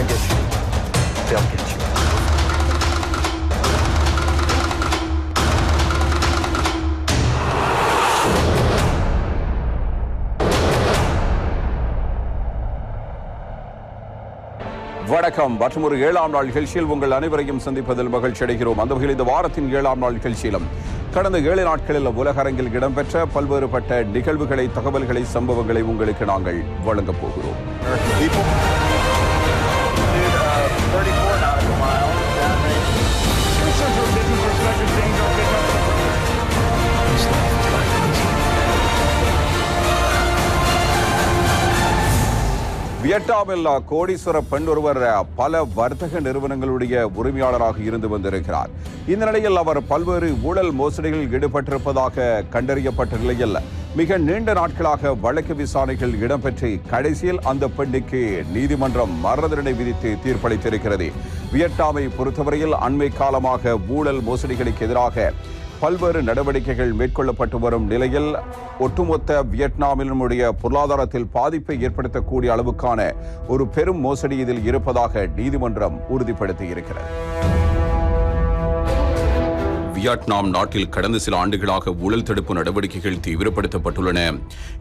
I get you. They'll get you. வணக்கம். மற்றொரு 7ஆம் நாள் நிகழ்ச்சியில் உங்கள் அனைவரையும் சந்திப்பதில் மகிழ்ச்சி அடைகிறோம். அந்த வகையில் இந்த வாரத்தின் 7ஆம் நாள் நிகழ்ச்சியிலும் கடந்த 7 நாட்களில் உலக அரங்கில் இடம்பெற்ற பல்வேறுபட்ட நிகழ்வுகளை, தகவல்களை, சம்பவங்களை உங்களுக்கு நாங்கள் வழங்கப் போகிறோம். வியட்நாமில் கோடீஸ்வர பெண் ஒருவர் பல வர்த்தக நிறுவனங்களுடைய உரிமையாளராக இருந்து வந்திருக்கிறார். இந்த நிலையில் அவர் பல்வேறு ஊழல் மோசடிகளில் ஈடுபட்டிருப்பதாக கண்டறியப்பட்ட நிலையில் மிக நீண்ட நாட்களாக வழக்கு விசாரணைகள் இடம்பெற்று கடைசியில் அந்த பெண்ணுக்கு நீதிமன்றம் மரண தண்டனை விதித்து தீர்ப்பளித்திருக்கிறது. வியட்நாமை பொறுத்தவரையில் அண்மை காலமாக ஊழல் மோசடிகளுக்கு எதிராக பல்வேறு நடவடிக்கைகள் மேற்கொள்ளப்பட்டு வரும் நிலையில் ஒட்டுமொத்த வியட்நாமினுடைய பொருளாதாரத்தில் பாதிப்பை ஏற்படுத்தக்கூடிய அளவுக்கான ஒரு பெரும் மோசடி இதில் இருப்பதாக நீதிமன்றம் உறுதிப்படுத்தியிருக்கிறது. வியட்நாம் நாட்டில் கடந்த சில ஆண்டுகளாக ஊழல் தடுப்பு நடவடிக்கைகள் தீவிரப்படுத்தப்பட்டுள்ளன.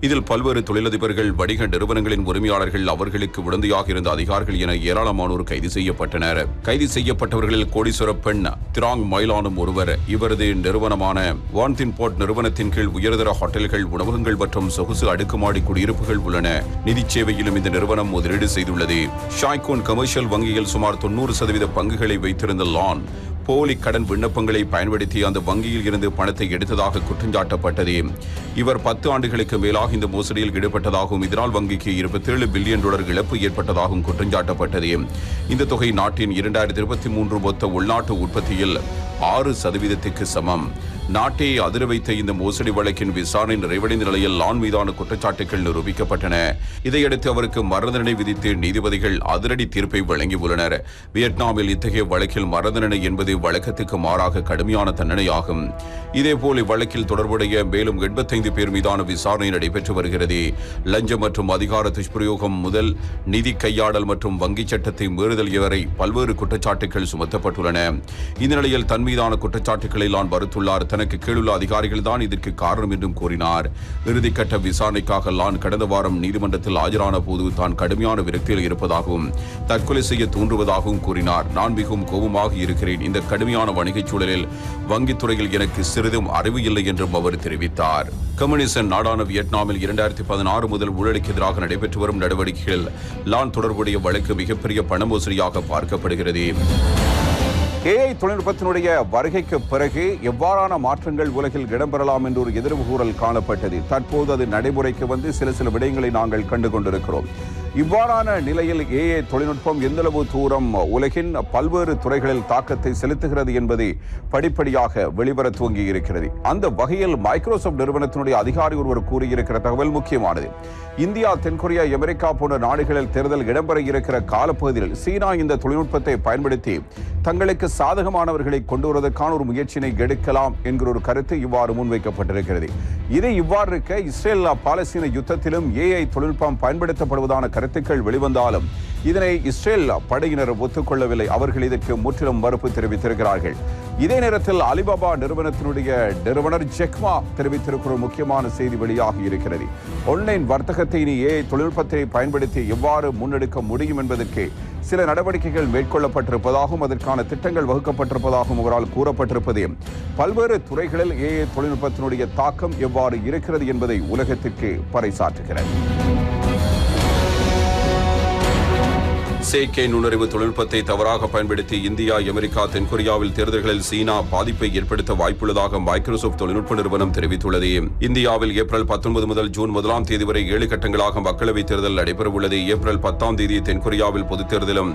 இதில் பல்வேறு தொழிலதிபர்கள், வணிக நிறுவனங்களின் உரிமையாளர்கள், அவர்களுக்கு உடந்தையாக இருந்த அதிகாரிகள் என ஏராளமானோர் கைது செய்யப்பட்டனர். கைது செய்யப்பட்டவர்களில் கோடீஸ்வர பெண் திராங் மொய்லானும் ஒருவர். இவரது நிறுவனமான வான்தின் போர்ட் நிறுவனத்தின் கீழ் உயர்தர ஹோட்டல்கள், உணவகங்கள் மற்றும் சொகுசு அடுக்குமாடி குடியிருப்புகள் உள்ளன. நிதி சேவையிலும் இந்த நிறுவனம் முதலீடு செய்துள்ளது. ஷாய்கோன் கமர்ஷியல் வங்கியில் சுமார் 90% பங்குகளை வைத்திருந்த லான் போலி கடன் விண்ணப்பங்களை பயன்படுத்தி அந்த வங்கியில் இருந்து பணத்தை எடுத்ததாக குற்றஞ்சாட்டப்பட்டது. இவர் 10 ஆண்டுகளுக்கு மேலாக இந்த மோசடியில் ஈடுபட்டதாகவும் இதனால் வங்கிக்கு $27 பில்லியன் இழப்பு ஏற்பட்டதாகவும் குற்றஞ்சாட்டப்பட்டது. இந்த தொகை நாட்டின் 2023 மொத்த உள்நாட்டு உற்பத்தியில் 6% சமம். நாட்டை அதிர வைத்த இந்த மோசடி வழக்கின் விசாரணை நிறைவடைந்த நிலையில் லான் மீதான குற்றச்சாட்டுகள் நிரூபிக்கப்பட்டன. இதையடுத்து அவருக்கு மரண தண்டனை விதித்து நீதிபதிகள் அதிரடி தீர்ப்பை வழங்கியுள்ளனர். வியட்நாமில் இத்தகைய வழக்கில் மரண தண்டனை என்பது வழக்கத்துக்கு மாறாக கடுமையான தண்டனையாகும். இதேபோல் இவ்வழக்கில் தொடர்புடைய மேலும் 85 பேர் மீதான விசாரணை நடைபெற்று வருகிறது. லஞ்சம் மற்றும் அதிகார துஷ்பிரயோகம் முதல் நிதி கையாடல் மற்றும் வங்கி சட்டத்தை மீறுதல் வரை பல்வேறு குற்றச்சாட்டுகள் சுமத்தப்பட்டுள்ளன. இந்த நிலையில் தன் மீதான குற்றச்சாட்டுகளை லான் மறுத்துள்ளார். தனக்கு கீழுள்ள அதிகாரிகள் தான் இதற்கு காரணம் என்றும் கூறினார். இறுதிக்கட்ட விசாரணைக்காக லான் கடந்த வாரம் நீதிமன்றத்தில் ஆஜரான போது தான் கடுமையான விரக்தியில் இருப்பதாகவும் தற்கொலை செய்ய தூண்டுவதாகவும் கூறினார். நான் மிகவும் கோபமாக இருக்கிறேன். இந்த கடுமையான வணிகச் சூழலில் வங்கித்துறையில் எனக்கு சிறிதும் அறிவு இல்லை என்றும் அவர் தெரிவித்தார். கம்யூனிஸ்ட் நாடான வியட்நாமில் 2016 முதல் ஊழலுக்கு எதிராக நடைபெற்று வரும் நடவடிக்கைகள் லான் தொடர்புடைய வழக்கு மிகப்பெரிய பண மோசடியாக பார்க்கப்படுகிறது. AI தொழில்நுட்பத்தினுடைய வருகைக்கு பிறகு எவ்வாறான மாற்றங்கள் உலகில் இடம்பெறலாம் என்று ஒரு எதிர்வு கூறல் காணப்பட்டது. தற்போது அது நடைமுறைக்கு வந்து சில விடயங்களை நாங்கள் கண்டு கொண்டிருக்கிறோம். இவ்வாறான நிலையில் AI தொழில்நுட்பம் எந்தளவு தூரம் உலகின் பல்வேறு துறைகளில் தாக்கத்தை செலுத்துகிறது என்பதை படிப்படியாக வெளிவர துவங்கி இருக்கிறது. அந்த வகையில் மைக்ரோசாப்ட் நிறுவனத்தினுடைய அதிகாரி ஒருவர் கூறியிருக்கிற தகவல் முக்கியமானது. இந்தியா, தென்கொரியா, அமெரிக்கா போன்ற நாடுகளில் தேர்தல் இடம்பெற இருக்கிற காலப்பகுதியில் சீனா இந்த தொழில்நுட்பத்தை பயன்படுத்தி தங்களுக்கு சாதகமானவர்களை கொண்டு வருவதற்கான ஒரு முயற்சியினை எடுக்கலாம் என்கிற ஒரு கருத்து இவ்வாறு முன்வைக்கப்பட்டிருக்கிறது. இது இவ்வாறு இருக்க இஸ்ரேல் பாலஸ்தீன யுத்தத்திலும் AI தொழில்நுட்பம் பயன்படுத்தப்படுவதான கருத்துக்கள் வெளிவந்தாலும் இதனை இஸ்ரேல் படையினர் ஒத்துக்கொள்ளவில்லை. அவர்கள் இதற்கு முற்றிலும் மறுப்பு தெரிவித்திருக்கிறார்கள். இதே நேரத்தில் அலிபாபா நிறுவனத்தினுடைய நிறுவனர் ஜெக்மா தெரிவித்திருக்கிற முக்கியமான செய்தி வெளியாகி இருக்கிறது. ஆன்லைன் வர்த்தகத்தை இனி AI தொழில்நுட்பத்தை பயன்படுத்தி எவ்வாறு முன்னெடுக்க முடியும் என்பதற்கு சில நடவடிக்கைகள் மேற்கொள்ளப்பட்டிருப்பதாகவும் அதற்கான திட்டங்கள் வகுக்கப்பட்டிருப்பதாகவும் அவரால் கூறப்பட்டிருப்பது பல்வேறு துறைகளில் AI தொழில்நுட்பத்தினுடைய தாக்கம் எவ்வாறு இருக்கிறது என்பதை உலகத்திற்கு பறைசாற்றுகிறது. செயற்கை நுண்ணறிவு தொழில்நுட்பத்தை தவறாக பயன்படுத்தி இந்தியா, அமெரிக்கா, தென்கொரியாவில் தேர்தல்களில் சீனா பாதிப்பை ஏற்படுத்த வாய்ப்புள்ளதாக மைக்ரோசாப்ட் தொழில்நுட்ப நிறுவனம் தெரிவித்துள்ளது. இந்தியாவில் ஏப்ரல் 19 முதல் ஜூன் 1 தேதி வரை 7 கட்டங்களாக மக்களவைத் தேர்தல் நடைபெறவுள்ளது. ஏப்ரல் 10 தேதி தென்கொரியாவில் பொதுத் தேர்தலும்,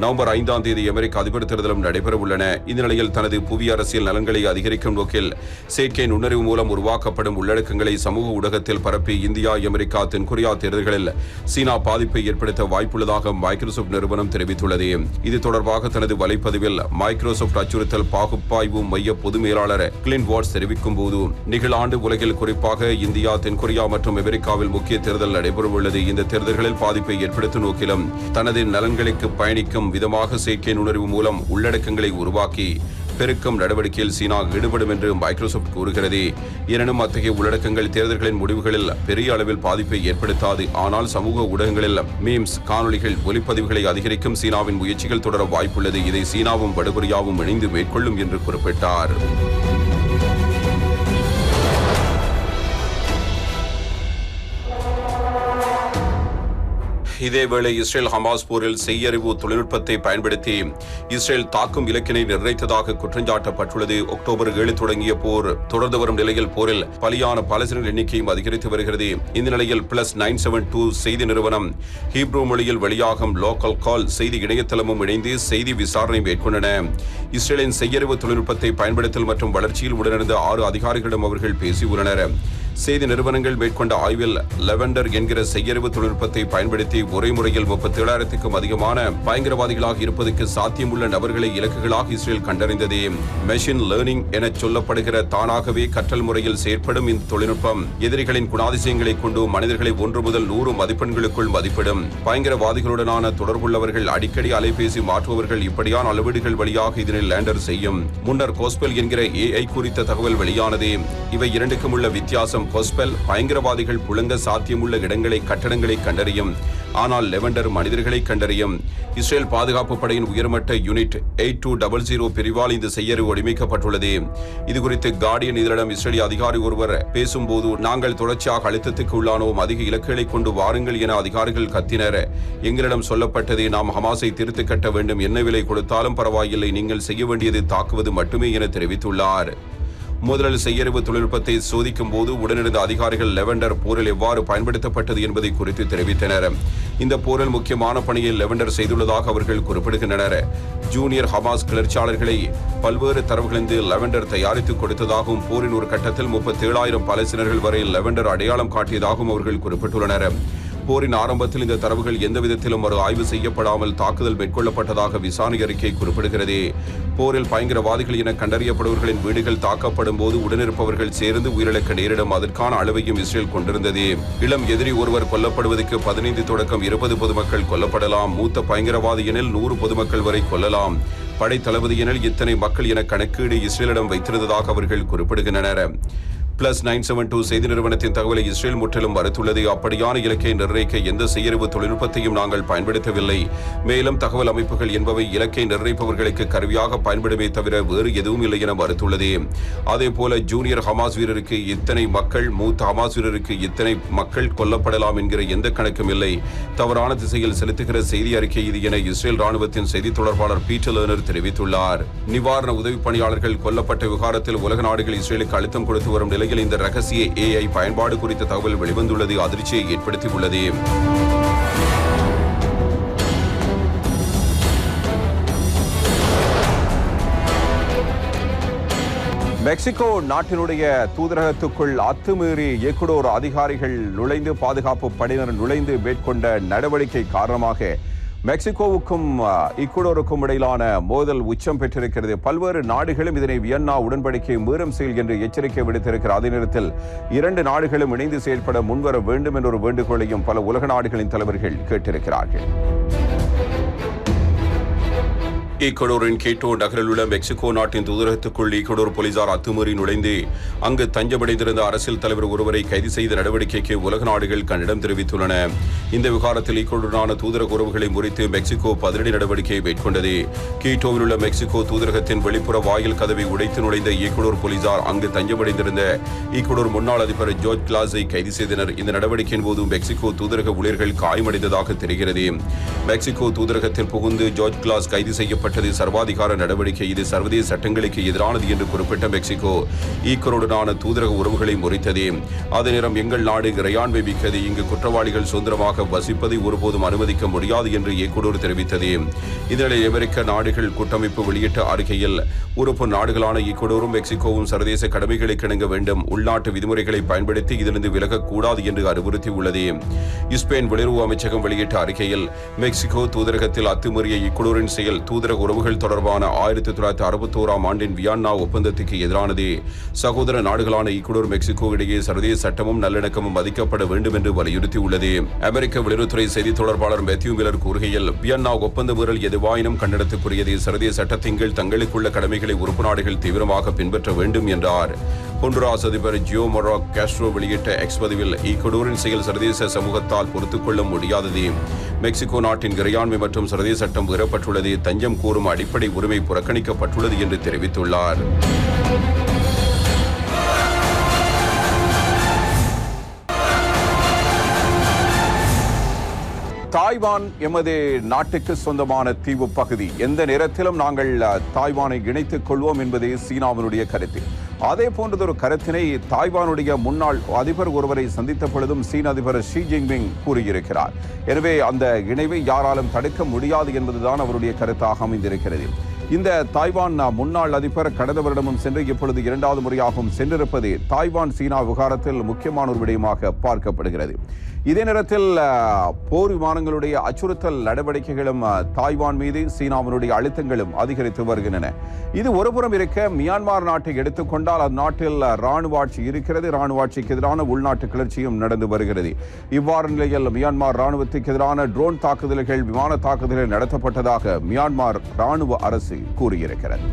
நவம்பர் 5 தேதி அமெரிக்க அதிபர் தேர்தலும் நடைபெறவுள்ளன. இந்த நிலையில் தனது புவி அரசியல் நலன்களை அதிகரிக்கும் நோக்கில் செயற்கை நுண்ணறிவு மூலம் உருவாக்கப்படும் உள்ளடக்கங்களை சமூக ஊடகத்தில் பரப்பி இந்தியா, அமெரிக்கா, தென்கொரியா தேர்தல்களில் சீனா பாதிப்பை ஏற்படுத்த வாய்ப்புள்ளதாக மைக்ரோசாப்ட் நிறுவனம் தெரிவித்துள்ளது. இது தொடர்பாக தனது வலைப்பதிவில் மைக்ரோசாப்ட் அச்சுறுத்தல் பாகுப்பாய்வு மைய பொது மேலாளர் கிளின் வாட்ஸ் தெரிவிக்கும் போது, நிகழாண்டு உலகில் குறிப்பாக இந்தியா, தென்கொரியா மற்றும் அமெரிக்காவில் முக்கிய தேர்தல் நடைபெறவுள்ளது. இந்த தேர்தல்களில் பாதிப்பை ஏற்படுத்தும் நோக்கிலும் தனது நலன்களுக்கு பயணிக்கும் விதமாக செயற்கை நுண்ணறிவு மூலம் உள்ளடக்கங்களை உருவாக்கி பெருக்கும் நடவடிக்கையில் சீனா ஈடுபடும் என்று மைக்ரோசாப்ட் கூறுகிறது. எனினும் அத்தகைய உள்ளடக்கங்கள் தேர்தல்களின் முடிவுகளில் பெரிய அளவில் பாதிப்பை ஏற்படுத்தாது. ஆனால் சமூக ஊடகங்களில் மீம்ஸ், காணொலிகள், ஒலிப்பதிவுகளை அதிகரிக்கும் சீனாவின் முயற்சிகள் தொடர வாய்ப்புள்ளது. இதை சீனாவும் வடகொரியாவும் இணைந்து மேற்கொள்ளும் என்று குறிப்பிட்டார். இதேவேளை இஸ்ரேல் ஹமாஸ் போரில் செய்யறிவு தொழில்நுட்பத்தை பயன்படுத்தி இஸ்ரேல் தாக்கும் இலக்கினை நிர்ணயித்ததாக குற்றஞ்சாட்டப்பட்டுள்ளது. அக்டோபர் 7 தொடங்கிய போர் தொடர்ந்து வரும் நிலையில் போரில் பலியான பாலஸ்தீனர் எண்ணிக்கையும் அதிகரித்து வருகிறது. இந்த நிலையில் +972 செய்தி நிறுவனம், ஹீப்ரூ மொழியில் வெளியாகும் லோக்கல் கால் செய்தி இணையதளமும் இணைந்து செய்தி விசாரணை மேற்கொண்டன. இஸ்ரேலின் செய்யறிவு தொழில்நுட்பத்தை பயன்படுத்தல் மற்றும் வளர்ச்சியில் உடனிருந்த 6 அதிகாரிகளிடம் அவர்கள் பேசியுள்ளனர். செய்தி நிறுவனங்கள் மேற்கொண்ட ஆய்வில் லெவண்டர் என்கிற செய்யறிவு தொழில்நுட்பத்தை பயன்படுத்தி ஒரே முறையில் 37,000க்கும் அதிகமான பயங்கரவாதிகளாக இருப்பதற்கு சாத்தியமுள்ள நபர்களை இலக்குகளாக இஸ்ரேல் கண்டறிந்தது. மெஷின் லேர்னிங் என சொல்லப்படுகிற தானாகவே கற்றல் முறையில் செயற்படும் இந்த தொழில்நுட்பம் எதிரிகளின் குணாதிசயங்களை கொண்டு மனிதர்களை 1 முதல் 100 மதிப்பெண்களுக்குள் மதிப்பிடும். பயங்கரவாதிகளுடனான தொடர்புள்ளவர்கள், அடிக்கடி அலைபேசி மாற்றுபவர்கள், இப்படியான அளவீடுகள் வழியாக இதனை லேண்டர் செய்யும். முன்னர் கோஸ்பெல் என்கிற AI குறித்த தகவல் வெளியானது. இவை இரண்டுக்கும் உள்ள வித்தியாசம், கோஸ்பெல் பயங்கரவாதிகள் புழங்க சாத்தியமுள்ள இடங்களை, கட்டடங்களை கண்டறியும். ஆனால் லெவண்டர் மனிதர்களை கண்டறியும். இஸ்ரேல் பாதுகாப்பு படையின் உயர்மட்ட யூனிட் 8200 பிரிவால் இந்த செய்யறிவு ஒடிமைக்கப்பட்டுள்ளது. இதுகுறித்து கார்டியன் இதழிடம் இஸ்ரேலிய அதிகாரி ஒருவர் பேசும்போது, நாங்கள் தொடர்ச்சியாக அழுத்தத்துக்கு உள்ளானோம், அதிக இலக்குகளை கொண்டு வாருங்கள் என அதிகாரிகள் கத்தினர். எங்களிடம் சொல்லப்பட்டது, நாம் ஹமாஸை திருத்து கட்ட வேண்டும், என்ன விலை கொடுத்தாலும் பரவாயில்லை, நீங்கள் செய்ய வேண்டியது தாக்குவது மட்டுமே என தெரிவித்துள்ளார். முதலில் செய்யறிவு தொழில்நுட்பத்தை சோதிக்கும் போது உடனிருந்த அதிகாரிகள் லெவண்டர் போரில் எவ்வாறு பயன்படுத்தப்பட்டது என்பதை குறித்து தெரிவித்தனர். இந்த போரில் முக்கியமான பணியை லெவண்டர் செய்துள்ளதாக அவர்கள் குறிப்பிடுகின்றனர். ஜூனியர் ஹமாஸ் கிளர்ச்சியாளர்களை பல்வேறு தரவுகளிலிருந்து லெவண்டர் தயாரித்து கொடுத்ததாகவும், போரின் ஒரு கட்டத்தில் 37,000 பாலஸ்தீனர்கள் வரை லெவண்டர் அடையாளம் காட்டியதாகவும் அவர்கள் குறிப்பிட்டுள்ளனர். போரின் ஆரம்பத்தில் இந்த தரவுகள் எந்த விதத்திலும் ஒரு ஆய்வு செய்யப்படாமல் தாக்குதல் மேற்கொள்ளப்பட்டதாக விசாரணை அறிக்கை குறிப்பிடுகிறது. போரில் பயங்கரவாதிகள் என கண்டறியப்படுபவர்களின் வீடுகள் தாக்கப்படும் போது உடனிருப்பவர்கள் சேர்ந்து உயிரிழக்க நேரிடும். அதற்கான அளவையும் இஸ்ரேல் கொண்டிருந்தது. இளம் எதிரி ஒருவர் கொல்லப்படுவதற்கு 15 தொடக்கம் 20 பொதுமக்கள் கொல்லப்படலாம். மூத்த பயங்கரவாதி எனில் 100 பொதுமக்கள் வரை கொல்லலாம். படை தளபதி எனில் இத்தனை மக்கள் என கணக்கீடு இஸ்ரேலிடம் வைத்திருந்ததாக அவர்கள் குறிப்பிடுகின்றனர். +972 செய்தி நிறுவனத்தின் தகவலை இஸ்ரேல் முற்றிலும் மறுத்துள்ளது. அப்படியான இலக்கை நிர்ணயிக்க எந்த செய்யறிவு தொழில்நுட்பத்தையும் நாங்கள் பயன்படுத்தவில்லை. மேலும் தகவல் அமைப்புகள் என்பவை இலக்கை நிர்ணயிப்பவர்களுக்கு கருவியாக பயன்படுமே தவிர வேறு எதுவும் இல்லை என மறுத்துள்ளது. அதேபோல ஜூனியர் ஹமாஸ் வீரருக்கு இத்தனை மக்கள், மூத்த ஹமாஸ் வீரருக்கு இத்தனை மக்கள் கொல்லப்படலாம் என்கிற எந்த கணக்கும் இல்லை. தவறான திசையில் செலுத்துகிற செய்தி அறிக்கை இது என இஸ்ரேல் ராணுவத்தின் செய்தி தொடர்பாளர் பீட்டர் லேர்னர் தெரிவித்துள்ளார். நிவாரண உதவி பணியாளர்கள் கொல்லப்பட்ட விவகாரத்தில் உலக நாடுகள் இஸ்ரேலுக்கு அழுத்தம் கொடுத்து வரும் நிலையில் இந்த ரகசிய AI பயன்பாடு குறித்த தகவல் வெளிவந்துள்ளது அதிர்ச்சியை ஏற்படுத்தியுள்ளது. மெக்சிகோ நாட்டினுடைய தூதரகத்துக்குள் அத்துமீறி எக்குடோர் அதிகாரிகள் நுழைந்து, பாதுகாப்பு படையினர் நுழைந்து மேற்கொண்ட நடவடிக்கை காரணமாக மெக்சிகோவுக்கும் ஈக்குவடோருக்கும் இடையிலான மோதல் உச்சம் பெற்றிருக்கிறது. பல்வேறு நாடுகளும் இதனை வியன்னா உடன்படிக்கை மீறும் செயல் என்று எச்சரிக்கை விடுத்திருக்கிற அதே நேரத்தில் 2 நாடுகளும் இணைந்து செயல்பட முன்வர வேண்டும் என்ற ஒரு வேண்டுகோளையும் பல உலக நாடுகளின் தலைவர்கள் கேட்டிருக்கிறார்கள். ஈக்குவடோரின் கேட்டோ நகரில் உள்ள மெக்சிகோ நாட்டின் தூதரகத்துக்குள் ஈக்குவடோர் போலீசார் அத்துமீறி நுழைந்து அங்கு தஞ்சமடைந்திருந்த அரசியல் தலைவர் ஒருவரை கைது செய்த நடவடிக்கைக்கு உலக நாடுகள் கண்டனம் தெரிவித்துள்ளன. இந்த விவகாரத்தில் ஈக்குவடோருடனான தூதரக உறவுகளை முறித்து மெக்சிகோ பதிலடி நடவடிக்கையை மேற்கொண்டது. கீட்டோவில் உள்ள மெக்சிகோ தூதரகத்தின் வெளிப்புற வாயில் கதவை உடைத்து நுழைந்த ஈக்குவடோர் போலீசார் அங்கு தஞ்சமடைந்திருந்த ஈக்குவடோர் முன்னாள் அதிபர் ஜோர்ஜ் கிளாஸை கைது செய்தனர். இந்த நடவடிக்கையின் போது மெக்சிகோ தூதரக ஊழியர்கள் காயமடைந்ததாக தெரிகிறது. மெக்சிகோ தூதரகத்தில் புகுந்து ஜோர்ஜ் கிளாஸ் கைது செய்யப்பட்ட செய்யப்பட்டது சர்வாதிகார நடவடிக்கை, இது சர்வதேச சட்டங்களுக்கு எதிரானது என்று குறிப்பிட்ட மெக்சிகோ ஈக்குவருடனான தூதரக உறவுகளை முறித்தது. அதே நேரம் எங்கள் நாடு இறையாண்மை மிக்கது, இங்கு குற்றவாளிகள் சுதந்திரமாக வசிப்பதை ஒருபோதும் அனுமதிக்க முடியாது என்று ஈக்குவடோர் தெரிவித்தது. இதனிடையே அமெரிக்க நாடுகள் கூட்டமைப்பு வெளியிட்ட அறிக்கையில் உறுப்பு நாடுகளான ஈக்குவடோரும் மெக்சிகோவும் சர்வதேச கடமைகளை கிணங்க வேண்டும், உள்நாட்டு விதிமுறைகளை பயன்படுத்தி இதிலிருந்து விலகக்கூடாது என்று அறிவுறுத்தியுள்ளது. ஸ்பெயின் வெளியுறவு அமைச்சகம் வெளியிட்ட அறிக்கையில் மெக்சிகோ தூதரகத்தில் அத்துமீறிய ஈக்குவடோரின் செயல் தூதரக உறவுகள் தொடர்பான 1961 ஆண்டின் வியன்னா ஒப்பந்தத்துக்கு எதிரானது. சகோதர நாடுகளான ஈக்குவடோர் மெக்சிகோ இடையே சர்வதேச சட்டமும் நல்லிணக்கமும் மதிக்கப்பட வேண்டும் என்று வலியுறுத்தியுள்ளது. அமெரிக்க வெளியுறவுத்துறை செய்தி தொடர்பாளர் மேத்யூ மில்லர் கூறுகையில், வியன்னா ஒப்பந்த மீறல் எதுவாயினும் கண்டனத்துக்குரியது, சர்வதேச சட்டத்தின் கீழ் தங்களுக்குள்ள கடமைகளை உறுப்பு நாடுகள் தீவிரமாக பின்பற்ற வேண்டும் என்றார். ஹொண்டுராஸ் அதிபர் ஜியோமரோ காஸ்ட்ரோ வெளியிட்ட எக்ஸ் பதிவில் ஈக்குவடோரின் செயல் சர்வதேச சமூகத்தால் பொறுத்துக்கொள்ள முடியாதது, மெக்சிகோ நாட்டின் இறையாண்மை மற்றும் சர்வதேச சட்டம் மீறப்பட்டுள்ளது, தஞ்சம் கூறும் அடிப்படை உரிமை புறக்கணிக்கப்பட்டுள்ளது என்று தெரிவித்துள்ளார். தாய்வான் எமது நாட்டுக்கு சொந்தமான தீவு பகுதி, எந்த நேரத்திலும் நாங்கள் தாய்வானை இணைத்துக் கொள்வோம் என்பதே சீனாவினுடைய கருத்து. அதே போன்றதொரு கருத்தினை தாய்வானுடைய முன்னாள் அதிபர் ஒருவரை சந்தித்த பொழுதும் சீன அதிபர் ஷி ஜின்பிங் கூறியிருக்கிறார். எனவே அந்த இணைவை யாராலும் தடுக்க முடியாது என்பதுதான் அவருடைய கருத்தாக அமைந்திருக்கிறது. இந்த தாய்வான் முன்னாள் அதிபர் கடந்த வருடமும் சென்று இப்பொழுது 2வது முறையாகவும் சென்றிருப்பது தாய்வான் சீனா விவகாரத்தில் முக்கியமான ஒரு விடயமாக பார்க்கப்படுகிறது. இதே நேரத்தில் போர் விமானங்களுடைய அச்சுறுத்தல் நடவடிக்கைகளும் தாய்வான் மீது சீனாவினுடைய அழுத்தங்களும் அதிகரித்து வருகின்றன. இது ஒருபுறம் இருக்க, மியான்மர் நாட்டை எடுத்துக்கொண்டால் அந்நாட்டில் இராணுவ ஆட்சி இருக்கிறது. இராணுவ ஆட்சிக்கு எதிரான உள்நாட்டு கிளர்ச்சியும் நடந்து வருகிறது. இவ்வாறு நிலையில் மியான்மர் இராணுவத்துக்கு எதிரான ட்ரோன் தாக்குதல்கள், விமான தாக்குதல்கள் நடத்தப்பட்டதாக மியான்மர் இராணுவ அரசு கூறியிருக்கிறது.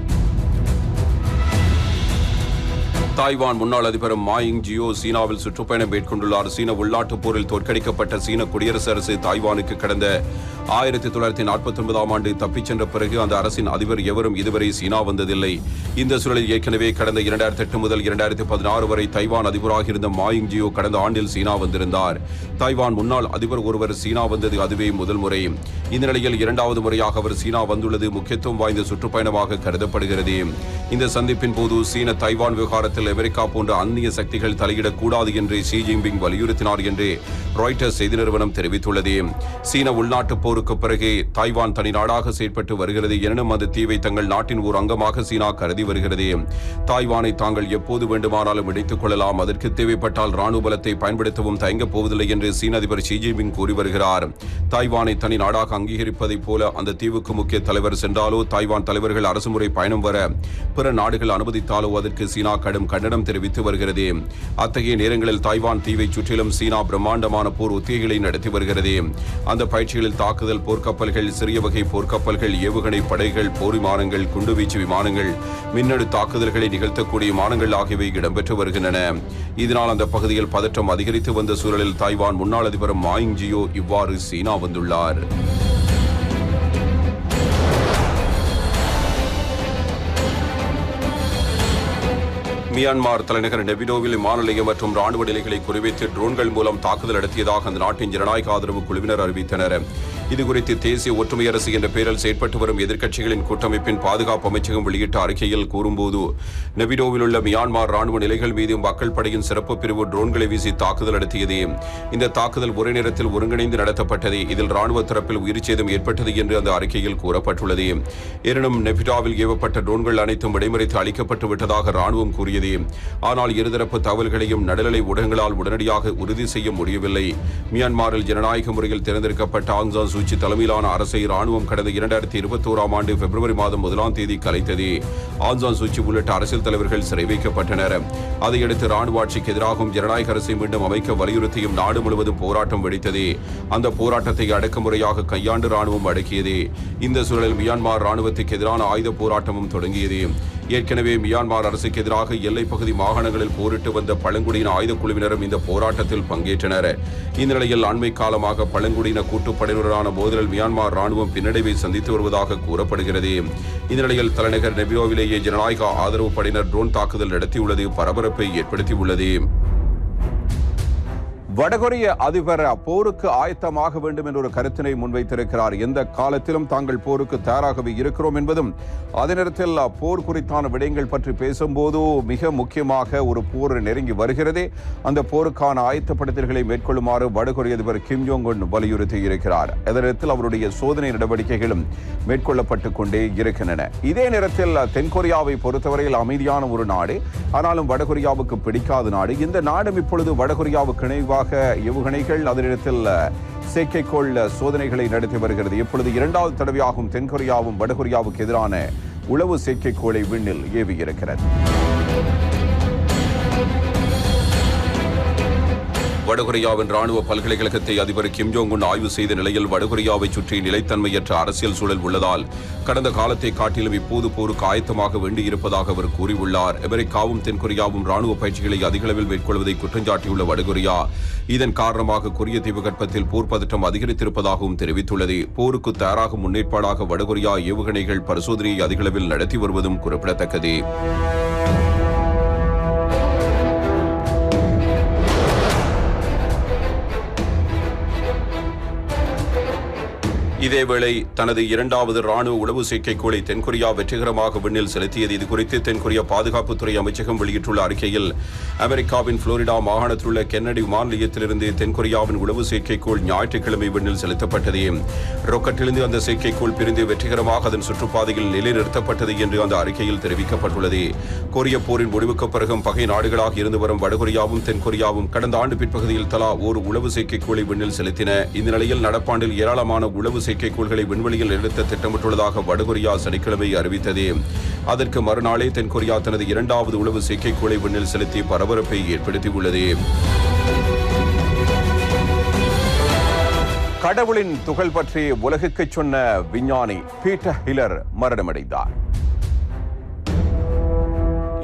தாய்வான் முன்னாள் அதிபர் மா இங்-ஜியோ சீனாவில் சுற்றுப்பயணம் மேற்கொண்டுள்ளார். சீன உள்நாட்டுப் போரில் தோற்கடிக்கப்பட்ட சீன குடியரசு அரசு தாய்வானுக்கு கடந்த 1949 ஆண்டு தப்பிச் சென்ற பிறகு அந்த அரசின் அதிபர் எவரும் இதுவரை சீனா வந்ததில்லை. இந்த சூழலில் ஏற்கனவே கடந்த 2008 முதல் 2016 வரை தைவான் அதிபராக இருந்த மா இங்-ஜியோ கடந்த ஆண்டில் சீனா வந்திருந்தார். தாய்வான் முன்னாள் அதிபர் ஒருவர் சீனா வந்தது அதுவே முதல் முறை. இந்த நிலையில் 2வது முறையாக அவர் சீனா வந்துள்ளது முக்கியத்துவம் வாய்ந்த சுற்றுப்பயணமாக கருதப்படுகிறது. இந்த சந்திப்பின் போது சீன தைவான் விவகாரத்தில் அமெரிக்கா போன்ற அந்நிய சக்திகள் தலையிடக்கூடாது என்று ஷி ஜின்பிங் வலியுறுத்தினார் என்று ராய்ட்டர்ஸ் செய்தி நிறுவனம் தெரிவித்துள்ளது. சீன உள்நாட்டு போருக்கு பிறகு தாய்வான் தனி நாடாக செயற்பட்டு வருகிறது. எனினும் அந்த தீவை தங்கள் நாட்டின் ஒரு அங்கமாக சீனா கருதி வருகிறது. தாய்வானை தாங்கள் எப்போது வேண்டுமானாலும் இணைத்துக் கொள்ளலாம், அதற்கு தேவைப்பட்டால் ராணுவ பலத்தை பயன்படுத்தவும் தயங்கப் போவதில்லை என்று சீன அதிபர் ஷி ஜின்பிங் கூறி வருகிறார். தாய்வானை தனி நாடாக அங்கீகரிப்பதைப் போல அந்த தீவுக்கு முக்கிய தலைவர் சென்றாலோ, தாய்வான் தலைவர்கள் அரசுமுறை பயணம் வர பிற நாடுகள் அனுமதித்தாலோ அதற்கு சீனா கடும் கண்டனம் தெரிவித்து வருகிறது. அத்தகைய நேரங்களில் தாய்வான் தீவை சுற்றிலும் சீனா பிரம்மாண்டமான போர் ஒத்திகைகளை நடத்தி வருகிறது. அந்த பயிற்சிகளில் தாக்குதல் போர்க்கப்பல்கள், சிறிய வகை போர்க்கப்பல்கள், ஏவுகணை படைகள், போர் விமானங்கள், குண்டுவீச்சு விமானங்கள், மின்னணு தாக்குதல்களை நிகழ்த்தக்கூடிய விமானங்கள் ஆகியவை இடம்பெற்று வருகின்றன. இதனால் அந்த பகுதியில் பதற்றம் அதிகரித்து வந்த சூழலில் தாய்வான் முன்னாள் அதிபர் மா இங்-ஜியோ இவ்வாறு சீனா வந்துள்ளார். மியான்மர் தலைநகர் நெபிடோவில் விமான நிலையம் மற்றும் ராணுவ நிலைகளை குறிவைத்து ட்ரோன்கள் மூலம் தாக்குதல் நடத்தியதாக அந்த நாட்டின் ஜனநாயக ஆதரவு குழுவினர் அறிவித்தனர். இதுகுறித்து தேசிய ஒற்றுமை அரசு என்ற பெயரில் செயற்பட்டு வரும் எதிர்க்கட்சிகளின் கூட்டமைப்பின் பாதுகாப்பு அமைச்சகம் வெளியிட்ட அறிக்கையில் கூறும்போது, நெபிடோவில் உள்ள மியான்மர் ராணுவ நிலைகள் மீது மக்கள் படையின் சிறப்பு பிரிவு ட்ரோன்களை வீசி தாக்குதல் நடத்தியது. இந்த தாக்குதல் ஒரே நேரத்தில் ஒருங்கிணைந்து நடத்தப்பட்டது. இதில் ராணுவ தரப்பில் உயிர் சேதம் ஏற்பட்டது என்று அந்த அறிக்கையில் கூறப்பட்டுள்ளது. எனினும் நெபிடோவில் ஏவப்பட்ட ட்ரோன்கள் அனைத்தும் இடைமறித்து அளிக்கப்பட்டு விட்டதாக ராணுவம் கூறியது. ஆனால் இருதரப்பு தகவல்களையும் நடுநிலை ஊடகங்களால் உடனடியாக உறுதி செய்ய முடியவில்லை. மியான்மரில் ஜனநாயக முறையில் தேர்ந்தெடுக்கப்பட்ட ஆங் சான் சூச்சி தலைமையிலான அரசை ராணுவம் கடந்த 2021 ஆண்டு பிப்ரவரி மாதம் 1ஆம் தேதி கலைத்தது. ஆங் சான் சூச்சி உள்ளிட்ட அரசியல் தலைவர்கள் சிறை வைக்கப்பட்டனர். அதையடுத்து ராணுவ ஆட்சிக்கு எதிராகவும் ஜனநாயக அரசை மீண்டும் அமைக்க வலியுறுத்தியும் நாடு முழுவதும் போராட்டம் வெடித்தது. அந்த போராட்டத்தை அடக்குமுறையாக கையாண்டு ராணுவம் அடக்கியது. இந்த சூழலில் மியான்மர் ராணுவத்துக்கு எதிரான ஆயுத போராட்டமும் தொடங்கியது. ஏற்கனவே மியான்மர் அரசுக்கு எதிராக எல்லைப் பகுதி மாகாணங்களில் போரிட்டு வந்த பழங்குடியின ஆயுத குழுவினரும் இந்த போராட்டத்தில் பங்கேற்றனர். இந்த நிலையில் அண்மை காலமாக பழங்குடியின கூட்டுப்படையினரான மோதலில் மியான்மர் ராணுவம் பின்னடைவை சந்தித்து வருவதாக கூறப்படுகிறது. இந்த நிலையில் தலைநகர் நெபிடோவிலேயே ஜனநாயக ஆதரவு படையினர் ட்ரோன் தாக்குதல் நடத்தியுள்ளது பரபரப்பை ஏற்படுத்தியுள்ளது. வடகொரிய அதிபர் போருக்கு ஆயத்தமாக வேண்டும் என்ற ஒரு கருத்தினை முன்வைத்திருக்கிறார். எந்த காலத்திலும் தாங்கள் போருக்கு தயாராகவே இருக்கிறோம் என்பதும், அதே நேரத்தில் போர் குறித்தான விடயங்கள் பற்றி பேசும்போது மிக முக்கியமாக ஒரு போர் நெருங்கி வருகிறதே, அந்த போருக்கான ஆயத்தப்படுத்தல்களை மேற்கொள்ளுமாறு வடகொரிய அதிபர் கிம் ஜோங் உன் வலியுறுத்தி இருக்கிறார். அதே நேரத்தில் அவருடைய சோதனை நடவடிக்கைகளும் மேற்கொள்ளப்பட்டுக் கொண்டே இருக்கின்றன. இதே நேரத்தில் தென்கொரியாவை பொறுத்தவரையில் அமைதியான ஒரு நாடு, ஆனாலும் வடகொரியாவுக்கு பிடிக்காத நாடு. இந்த நாடும் இப்பொழுது வடகொரியாவுக்கு இணைவாக ஏவுகணைகள், அதனிடத்தில் செயற்கைக்கோள் சோதனைகளை நடத்தி வருகிறது. இப்பொழுது இரண்டாவது தடவையாகவும் தென்கொரியாவும் வடகொரியாவுக்கு எதிரான உளவு செயற்கைக்கோளை விண்ணில் ஏவியிருக்கிறது. வடகொரியாவின் ராணுவ பல்கலைக்கழகத்தை அதிபர் கிம் ஜோங் உன் ஆய்வு செய்த நிலையில் வடகொரியாவை சுற்றி நிலைத்தன்மையற்ற அரசியல் சூழல் உள்ளதால் கடந்த காலத்தை காட்டிலும் இப்போது போருக்கு ஆயத்தமாக வேண்டியிருப்பதாக அவர் கூறியுள்ளார். அமெரிக்காவும் தென்கொரியாவும் ராணுவ பயிற்சிகளை அதிகளவில் மேற்கொள்வதை குற்றஞ்சாட்டியுள்ள வடகொரியா இதன் காரணமாக கொரிய தீபகற்பத்தில் போர் பதற்றம் அதிகரித்திருப்பதாகவும் தெரிவித்துள்ளது. போருக்கு தயாராகும் முன்னேற்பாடாக வடகொரியா ஏவுகணைகள் பரிசோதனையை அதிகளவில் நடத்தி வருவதும் குறிப்பிடத்தக்கது. இதேவேளை தனது இரண்டாவது ராணுவ உளவு செயற்கைக்கோளை தென்கொரியா வெற்றிகரமாக விண்ணில் செலுத்தியது. இதுகுறித்து தென்கொரிய பாதுகாப்புத்துறை அமைச்சகம் வெளியிட்டுள்ள அறிக்கையில், அமெரிக்காவின் புளோரிடா மாகாணத்தில் உள்ள கென்னடி விமான நிலையத்திலிருந்து தென்கொரியாவின் உளவு செயற்கைக்கோள் ஞாயிற்றுக்கிழமை விண்ணில் செலுத்தப்பட்டது. ராக்கெட்டிலிருந்து அந்த செயற்கைக்கோள் பிரிந்து வெற்றிகரமாக அதன் சுற்றுப்பாதையில் நிலைநிறுத்தப்பட்டது என்று அந்த அறிக்கையில் தெரிவிக்கப்பட்டுள்ளது. கொரிய போரின் முடிவுக்கு பிறகும் பகை நாடுகளாக இருந்து வரும் வடகொரியாவும் தென்கொரியாவும் கடந்த ஆண்டு பிற்பகுதியில் தலா ஒரு உளவு செயற்கைக்கோளை விண்ணில் செலுத்தின. இந்த நிலையில் நடப்பாண்டில் ஏராளமான உளவு செயற்கைக்கோள்களை விண்வெளியில் நிறுத்த திட்டமிட்டுள்ளதாக வடகொரியா சனிக்கிழமை அறிவித்தது. அதற்கு மறுநாளே தென்கொரியா தனது இரண்டாவது உளவு செயற்கைக்கோளை விண்ணில் செலுத்தி பரபரப்பை ஏற்படுத்தியுள்ளது. கடவுளின் துகள் பற்றி உலகுக்கு சொன்ன விஞ்ஞானி பீட்டர் ஹில்லர் மரணமடைந்தார்.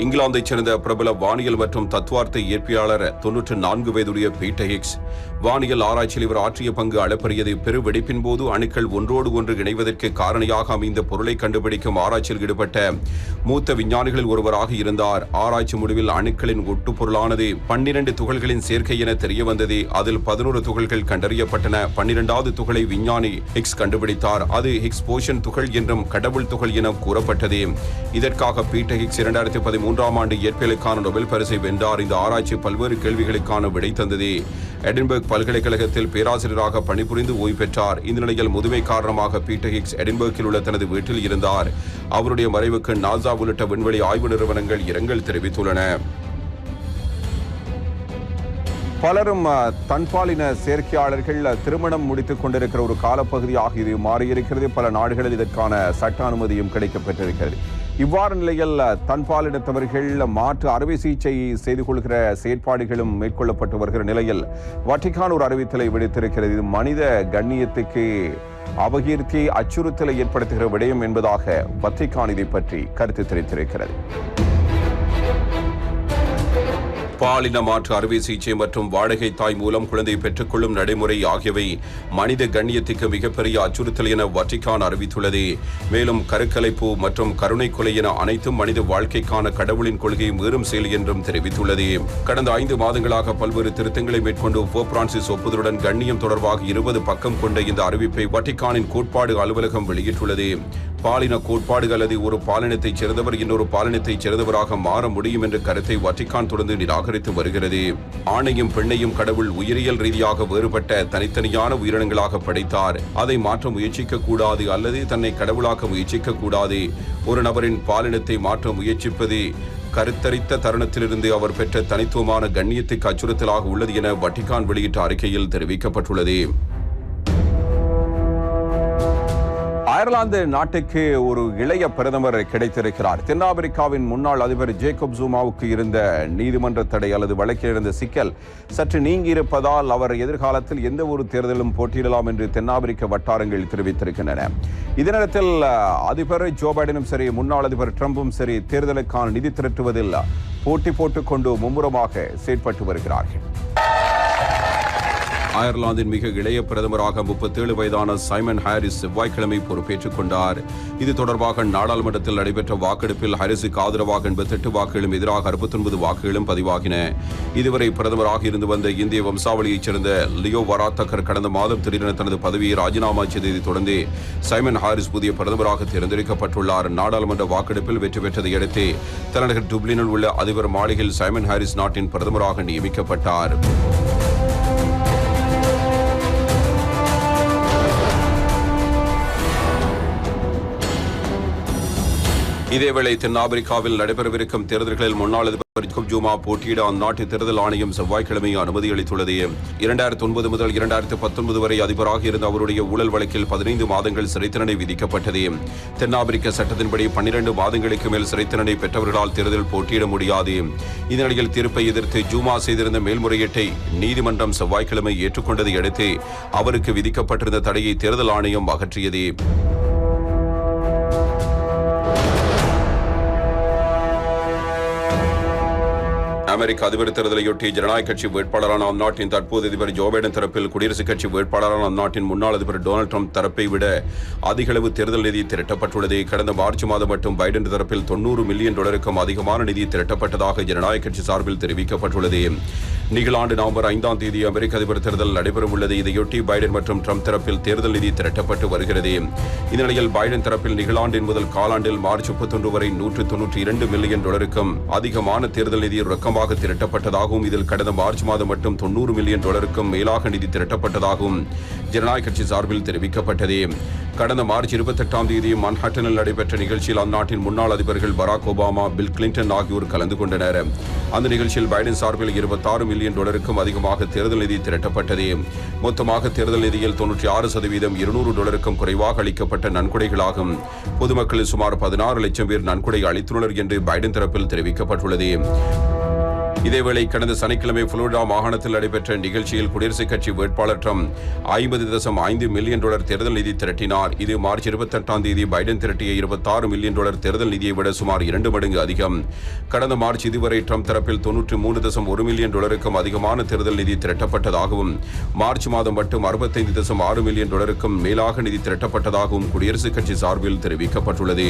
இங்கிலாந்தைச் சேர்ந்த பிரபல வானியல் மற்றும் தத்துவார்த்த இயற்பியாளர் 94 வயதுடைய பீட்டர் ஹிக்ஸ் வானியல் ஆராய்ச்சியில் இவர் ஆற்றிய பங்கு அளப்பரியது. பெரு வெடிப்பின் போது அணுக்கள் ஒன்றோடு ஒன்று இணைவதற்கு காரணியாக அமைந்த பொருளை கண்டுபிடிக்கும் ஆராய்ச்சியில் ஈடுபட்ட மூத்த விஞ்ஞானிகளில் ஒருவராக இருந்தார். ஆராய்ச்சி முடிவில் அணுக்களின் ஒட்டு பொருளானது 12 துகள்களின் சேர்க்கை என தெரிய வந்தது. அதில் 11 துகள்கள் கண்டறியப்பட்டன. 12வது துகளை விஞ்ஞானி ஹிக்ஸ் கண்டுபிடித்தார். அது ஹிக்ஸ் போஷன் துகள் என்றும் கடவுள் துகள் என கூறப்பட்டது. இதற்காக பீட்டர் ஹிக்ஸ் 2013ஆம் ஆண்டு இயற்பியலுக்கான நோபல் பரிசை வென்றார். இந்த ஆராய்ச்சி பல்வேறு கேள்விகளுக்கான விடை தந்தது. எடின்பர்க் பல்கலைக்கழகத்தில் பேராசிரியராக பணிபுரிந்து ஓய்வு பெற்றார். இந்த நிலையில் முதுமை காரணமாக பீட்டர் ஹிக்ஸ் எடின்பர்க்கில் உள்ள தனது வீட்டில் இருந்தார். அவருடைய மறைவுக்கு நாசா உள்ளிட்ட விண்வெளி ஆய்வு நிறுவனங்கள் இரங்கல் தெரிவித்துள்ளன. பலரும் தன்பாலின சேர்க்கையாளர்கள் திருமணம் முடித்துக் கொண்டிருக்கிற ஒரு காலப்பகுதியாக இது மாறியிருக்கிறது. பல நாடுகளில் இதற்கான சட்ட அனுமதியும் கிடைக்கப்பெற்றிருக்கிறது. இவ்வாறு நிலையில் தன்பாலினத்தவர்கள் மாற்று அறுவை சிகிச்சை செய்து கொள்கிற செயற்பாடுகளும் மேற்கொள்ளப்பட்டு வருகிற நிலையில் வட்டிக்கான் ஒரு அறிவித்தலை விடுத்திருக்கிறது. இது மனித கண்ணியத்துக்கு அபகீர்த்தி, அச்சுறுத்தலை ஏற்படுத்துகிற விடயம் என்பதாக வத்திக்கான் இதை பற்றி கருத்து தெரிவித்திருக்கிறது. பாலின மாற்று அறுவை சிகிச்சை மற்றும் வாடகை தாய் மூலம் குழந்தை பெற்றுக்கொள்ளும் நடைமுறை ஆகியவை மனித கண்ணியத்துக்கு மிகப்பெரிய அச்சுறுத்தல் என வட்டிக்கான் அறிவித்துள்ளது. மேலும் கருக்கலைப்பு மற்றும் கருணை கொலை என அனைத்தும் மனித வாழ்க்கைக்கான கடவுளின் கொள்கையை மீறும் செயல் என்றும் தெரிவித்துள்ளது. கடந்த 5 மாதங்களாக பல்வேறு திருத்தங்களை மேற்கொண்டு போப் பிரான்சிஸ் ஒப்புதலுடன் கண்ணியம் தொடர்பாக 20 பக்கம் கொண்ட இந்த அறிவிப்பை வட்டிக்கானின் கோட்பாடு அலுவலகம் வெளியிட்டுள்ளது. பாலின கோட்பாடு அல்லது ஒரு பாலினத்தைச் சேர்ந்தவர் இன்னொரு பாலினத்தைச் சேர்ந்தவராக மாற முடியும் என்ற கருத்தை வட்டிக்கான் தொடர்ந்து நிராகரித்து வருகிறது. ஆணையும் பெண்ணையும் கடவுள் உயிரியல் ரீதியாக வேறுபட்ட தனித்தனியான உயிரினங்களாக படைத்தார். அதை மாற்ற முயற்சிக்க கூடாது அல்லது தன்னை கடவுளாக்க முயற்சிக்க கூடாது. ஒரு நபரின் பாலினத்தை மாற்ற முயற்சிப்பது கருத்தரித்த தருணத்திலிருந்து அவர் பெற்ற தனித்துவமான கண்ணியத்துக்கு அச்சுறுத்தலாக உள்ளது என வட்டிக்கான் வெளியிட்ட அறிக்கையில் தெரிவிக்கப்பட்டுள்ளது. அயர்லாந்து நாட்டுக்கு ஒரு இளைய பிரதமர் கிடைத்திருக்கிறார். தென்னாப்பிரிக்காவின் முன்னாள் அதிபர் ஜேக்கப் ஜூமாவுக்கு இருந்த நீதிமன்ற தடை அல்லது வழக்கில் இருந்த சிக்கல் சற்று நீங்கியிருப்பதால் அவர் எதிர்காலத்தில் எந்த ஒரு தேர்தலும் போட்டியிடலாம் என்று தென்னாப்பிரிக்க வட்டாரங்கள் தெரிவித்திருக்கின்றன. இதனிடத்தில் அதிபர் ஜோ பைடனும் சரி, முன்னாள் அதிபர் ட்ரம்பும் சரி, தேர்தலுக்கான நிதி திரட்டுவதில் போட்டி போட்டுக் கொண்டு மும்முரமாக செயற்பட்டு வருகிறார்கள். அயர்லாந்தின் மிக இளைய பிரதமராக 37 வயதான சைமன் ஹாரிஸ் செவ்வாய்க்கிழமை பொறுப்பேற்றுக் கொண்டார். இது தொடர்பாக நாடாளுமன்றத்தில் நடைபெற்ற வாக்கெடுப்பில் ஹாரிஸுக்கு ஆதரவாக 88 வாக்குகளும் எதிராக 69 வாக்குகளும் பதிவாகின. இதுவரை பிரதமராக இருந்து வந்த இந்திய வம்சாவளியைச் சேர்ந்த லியோ வராத்தகர் கடந்த மாதம் திடீரென தனது பதவியை ராஜினாமா செய்ததை தொடர்ந்து சைமன் ஹாரிஸ் புதிய பிரதமராக தேர்ந்தெடுக்கப்பட்டுள்ளார். நாடாளுமன்ற வாக்கெடுப்பில் வெற்றி பெற்றதை அடுத்து தலைநகர் டுப்ளினில் உள்ள அதிபர் மாளிகையில் சைமன் ஹாரிஸ் நாட்டின் பிரதமராக நியமிக்கப்பட்டார். இதேவேளை தென்னாப்பிரிக்காவில் நடைபெறவிருக்கும் தேர்தல்களில் முன்னாள் அதிபர் ஜேக்கப் ஜூமா போட்டியிட அந்நாட்டு தேர்தல் ஆணையம் செவ்வாய்க்கிழமை அனுமதி அளித்துள்ளது. 2009 முதல் 2019 வரை அதிபராக இருந்த அவருடைய ஊழல் வழக்கில் 15 மாதங்கள் சிறை தண்டனை விதிக்கப்பட்டது. தென்னாப்பிரிக்க சட்டத்தின்படி 12 மாதங்களுக்கு மேல் சிறை தண்டனை பெற்றவர்களால் தேர்தல் போட்டியிட முடியாது. இந்நிலையில் தீர்ப்பை எதிர்த்து ஜூமா செய்திருந்த மேல்முறையீட்டை நீதிமன்றம் செவ்வாய்க்கிழமை ஏற்றுக்கொண்டதை அடுத்து அவருக்கு விதிக்கப்பட்டிருந்த தடையை தேர்தல் ஆணையம் அகற்றியது. அமெரிக்க அதிபர் தேர்தலையொட்டி ஜனநாயக கட்சி வேட்பாளரான அந்நாட்டின் தற்போது அதிபர் ஜோ பைடன் தரப்பில் குடியரசுக் கட்சி வேட்பாளரான அந்நாட்டின் முன்னாள் அதிபர் டொனால்டு ட்ரம்ப் தரப்பை விட அதிக அளவு தேர்தல் நிதி திரட்டப்பட்டுள்ளது. கடந்த மார்ச் மாதம் மட்டும் பைடன் தரப்பில் $90 மில்லியன் அதிகமான நிதி திரட்டப்பட்டதாக ஜனநாயக கட்சி சார்பில் தெரிவிக்கப்பட்டுள்ளது. நிகழாண்டு நவம்பர் 5ஆம் தேதி அமெரிக்க அதிபர் தேர்தல் நடைபெறவுள்ளது. இதையொட்டி பைடன் மற்றும் ட்ரம்ப் தரப்பில் தேர்தல் நிதி திரட்டப்பட்டு வருகிறது. இந்நிலையில் பைடன் தரப்பில் நிகழாண்டின் முதல் காலாண்டில் மார்ச் 31 வரை $192 மில்லியன் அதிகமான தேர்தல் நிதி ரொக்கமாக திரட்டப்பட்டதாகவும் இதில் கடந்த மார்ச் மாதம் மட்டும் $90 மில்லியன் மேலாக நிதி திரட்டப்பட்டதாகவும் ஜனநாயக கட்சி சார்பில் தெரிவிக்கப்பட்டது. கடந்த மார்ச் 28ஆம் தேதி மன்ஹாட்டனில் நடைபெற்ற நிகழ்ச்சியில் அந்நாட்டின் முன்னாள் அதிபர்கள் பராக் ஒபாமா, பில் கிளின்டன் ஆகியோர் கலந்து கொண்டனர். அந்த நிகழ்ச்சியில் பைடன் சார்பில் $26 மில்லியன் அதிகமாக தேர்தல் நிதி திரட்டப்பட்டது. மொத்தமாக தேர்தல் நிதியில் 96% $200 குறைவாக அளிக்கப்பட்ட நன்கொடைகளாகும். பொதுமக்களில் சுமார் 16 லட்சம் பேர் நன்கொடை அளித்துள்ளனர் என்று பைடன் தரப்பில் தெரிவிக்கப்பட்டுள்ளது. இதேவேளை கடந்த சனிக்கிழமை புளோரிடா மாகாணத்தில் நடைபெற்ற நிகழ்ச்சியில் குடியரசுக் கட்சி வேட்பாளர் ட்ரம்ப் $50.5 மில்லியன் தேர்தல் நிதி திரட்டினார். இது மார்ச் 28ஆம் தேதி பைடன் திரட்டிய $26 மில்லியன் தேர்தல் நிதியை விட சுமார் 2 மடங்கு அதிகம். கடந்த மார்ச் இதுவரை ட்ரம்ப் தரப்பில் $93.1 மில்லியன் அதிகமான தேர்தல் நிதி திரட்டப்பட்டதாகவும் மார்ச் மாதம் மட்டும் $65.6 மில்லியன் மேலாக நிதி திரட்டப்பட்டதாகவும் குடியரசுக் கட்சி சார்பில் தெரிவிக்கப்பட்டுள்ளது.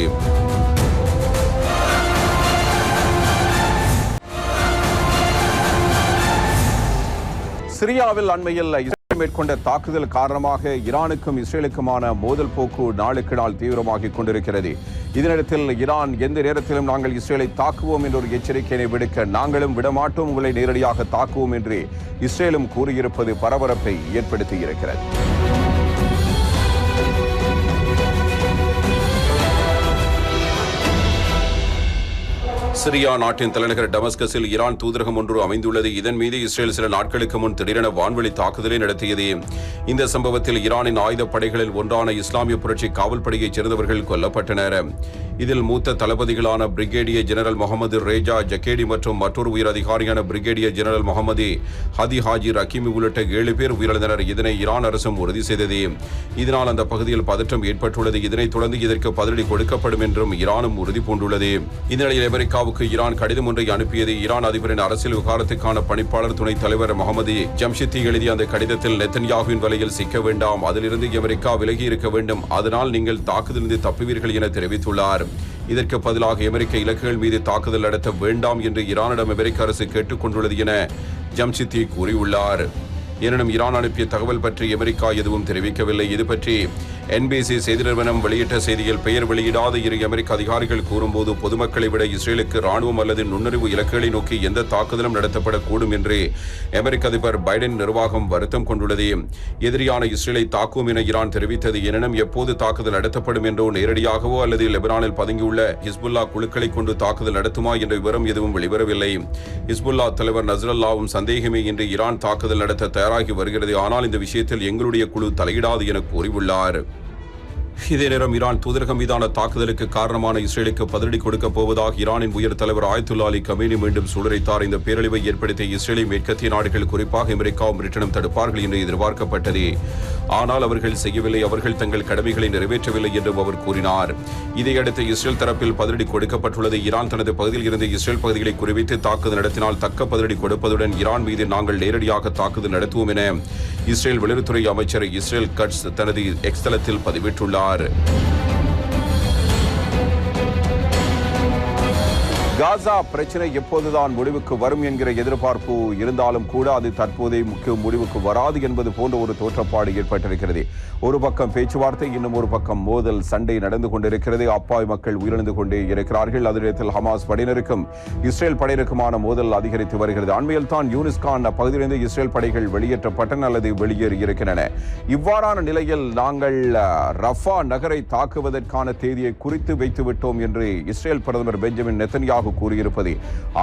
சிரியாவில் அண்மையில் இஸ்ரேல் மேற்கொண்ட தாக்குதல் காரணமாக ஈரானுக்கும் இஸ்ரேலுக்குமான மோதல் போக்கு நாளுக்கு நாள் தீவிரமாகிக் கொண்டிருக்கிறது. இதனிடத்தில் ஈரான் எந்த நேரத்திலும் நாங்கள் இஸ்ரேலை தாக்குவோம் என்ற ஒரு எச்சரிக்கையை விடுக்க நாங்களும் விடமாட்டோம், உங்களை நேரடியாக தாக்குவோம் என்று இஸ்ரேலும் கூறியிருப்பது பரபரப்பை ஏற்படுத்தியிருக்கிறது. சிரியா நாட்டின் தலைநகர் டமஸ்கஸில் ஈரான் தூதரகம் ஒன்று அமைந்துள்ளது. இதன் மீது இஸ்ரேல் சில நாட்களுக்கு முன் திடீரென வான்வெளி தாக்குதலை நடத்தியது. இந்த சம்பவத்தில் ஈரானின் ஆயுதப் படைகளில் ஒன்றான இஸ்லாமிய புரட்சி காவல்படையைச் சேர்ந்தவர்கள் கொல்லப்பட்டனர். இதில் மூத்த தளபதிகளான பிரிகேடியர் ஜெனரல் முகமது ரேஜா ஜக்கேடி மற்றும் மற்றொரு உயர் அதிகாரியான பிரிகேடியர் ஜெனரல் முகமது ஹதி ஹாஜி ரக்கீமி உள்ளிட்ட 7 பேர் உயிரிழந்தனர். இதனை ஈரான் அரசும் உறுதி செய்தது. இதனால் அந்த பகுதியில் பதற்றம் ஏற்பட்டுள்ளது. இதனைத் தொடர்ந்து இதற்கு பதிலடி கொடுக்கப்படும் என்றும் ஈரானும் உறுதி பூண்டுள்ளது. இந்நிலையில் அமெரிக்காவுக்கு ஈரான் கடிதம் ஒன்றை அனுப்பியது. ஈரான் அதிபரின் அரசியல் விவகாரத்துக்கான பணிப்பாளர் துணைத் தலைவர் முகமது ஜம்ஷித்தி எழுதிய அந்த கடிதத்தில் நெத்தன்யாகுவின் வலையில் சிக்க வேண்டாம், அதிலிருந்து அமெரிக்கா விலகி இருக்க வேண்டும், அதனால் நீங்கள் தாக்குதலிருந்து தப்புவீர்கள் என தெரிவித்துள்ளார். இதற்கு பதிலாக அமெரிக்க இலக்குகள் மீது தாக்குதல் நடத்த வேண்டாம் என்று ஈரானிடம் அமெரிக்க அரசு கேட்டுக் கொண்டுள்ளது என ஜம்ஷித்தி கூறியுள்ளார். எனினும் ஈரான் அனுப்பிய தகவல் பற்றி அமெரிக்கா எதுவும் தெரிவிக்கவில்லை. இது பற்றி NBC செய்தி நிறுவனம் வெளியிட்ட செய்தியில் பெயர் வெளியிடாத 2 அமெரிக்க அதிகாரிகள் கூறும்போது பொதுமக்களை விட இஸ்ரேலுக்கு ராணுவம் அல்லது நுண்ணறிவு இலக்குகளை நோக்கி எந்த தாக்குதலும் நடத்தப்படக்கூடும் என்று அமெரிக்க அதிபர் பைடன் நிர்வாகம் வருத்தம் கொண்டுள்ளது. எதிரியான இஸ்ரேலை தாக்குவோம் என ஈரான் தெரிவித்தது. எனினும் எப்போது தாக்குதல் நடத்தப்படும் என்றோ நேரடியாகவோ அல்லது லெபனானில் பதுங்கியுள்ள ஹிஸ்புல்லா குழுக்களை கொண்டு தாக்குதல் நடத்துமா என்ற விவரம் எதுவும் வெளிவரவில்லை. ஹிஸ்புல்லா தலைவர் நஸ்ரல்லாவும் சந்தேகமே இன்றி ஈரான் தாக்குதல் நடத்த தயாராகி வருகிறது, ஆனால் இந்த விஷயத்தில் எங்களுடைய குழு தலையிடாது என கூறியுள்ளார். இதே நேரம் ஈரான் தூதரகம் மீதான தாக்குதலுக்கு காரணமான இஸ்ரேலுக்கு பதிலடி கொடுக்கப் போவதாக ஈரானின் உயர் தலைவர் ஆயத்துல்லா அலி கமேனி மீண்டும் சூளுரைத்தார். இந்த பேரழிவை ஏற்படுத்திய இஸ்ரேலை மேற்கத்திய நாடுகள் குறிப்பாக அமெரிக்காவும் பிரிட்டனும் தடுப்பார்கள் என்று எதிர்பார்க்கப்பட்டது. ஆனால் அவர்கள் செய்யவில்லை. அவர்கள் தங்கள் கடமைகளை நிறைவேற்றவில்லை என்றும் அவர் கூறினார். இதையடுத்து இஸ்ரேல் தரப்பில் பதிலடி கொடுக்கப்பட்டுள்ளது. ஈரான் தனது பகுதியில் இருந்து இஸ்ரேல் பகுதிகளை குறிவைத்து தாக்குதல் நடத்தினால் தக்க பதிலடி கொடுப்பதுடன் ஈரான் மீது நாங்கள் நேரடியாக தாக்குதல் நடத்துவோம் என இஸ்ரேல் வெளியுறவுத்துறை அமைச்சர் இஸ்ரேல் கட்ஸ் தனது எக்ஸ் தளத்தில் பதிவிட்டுள்ளார். காசா பிரச்சனை எப்போதுதான் முடிவுக்கு வரும் என்கிற எதிர்பார்ப்பு இருந்தாலும் கூட அது தற்போதைய முக்கிய முடிவுக்கு வராது என்பது போன்ற ஒரு தோற்றப்பாடு ஏற்பட்டிருக்கிறது. ஒரு பக்கம் பேச்சுவார்த்தை, இன்னும் ஒரு பக்கம் மோதல், சண்டை நடந்து கொண்டிருக்கிறது. அப்பாவி மக்கள் உயிரிழந்து கொண்டே இருக்கிறார்கள். அதே ஹமாஸ் படையினருக்கும் இஸ்ரேல் படையினருக்குமான மோதல் அதிகரித்து வருகிறது. அண்மையில் தான் யூனிஸ்கான் பகுதியிலிருந்து இஸ்ரேல் படைகள் வெளியேற்றப்பட்டன அல்லது வெளியேறி இருக்கின்றன. இவ்வாறான நிலையில் நாங்கள் ரஃபா நகரை தாக்குவதற்கான தேதியை குறித்து வைத்து விட்டோம் என்று இஸ்ரேல் பிரதமர் பெஞ்சமின் நெத்தன்யாகு கூறியிருப்பது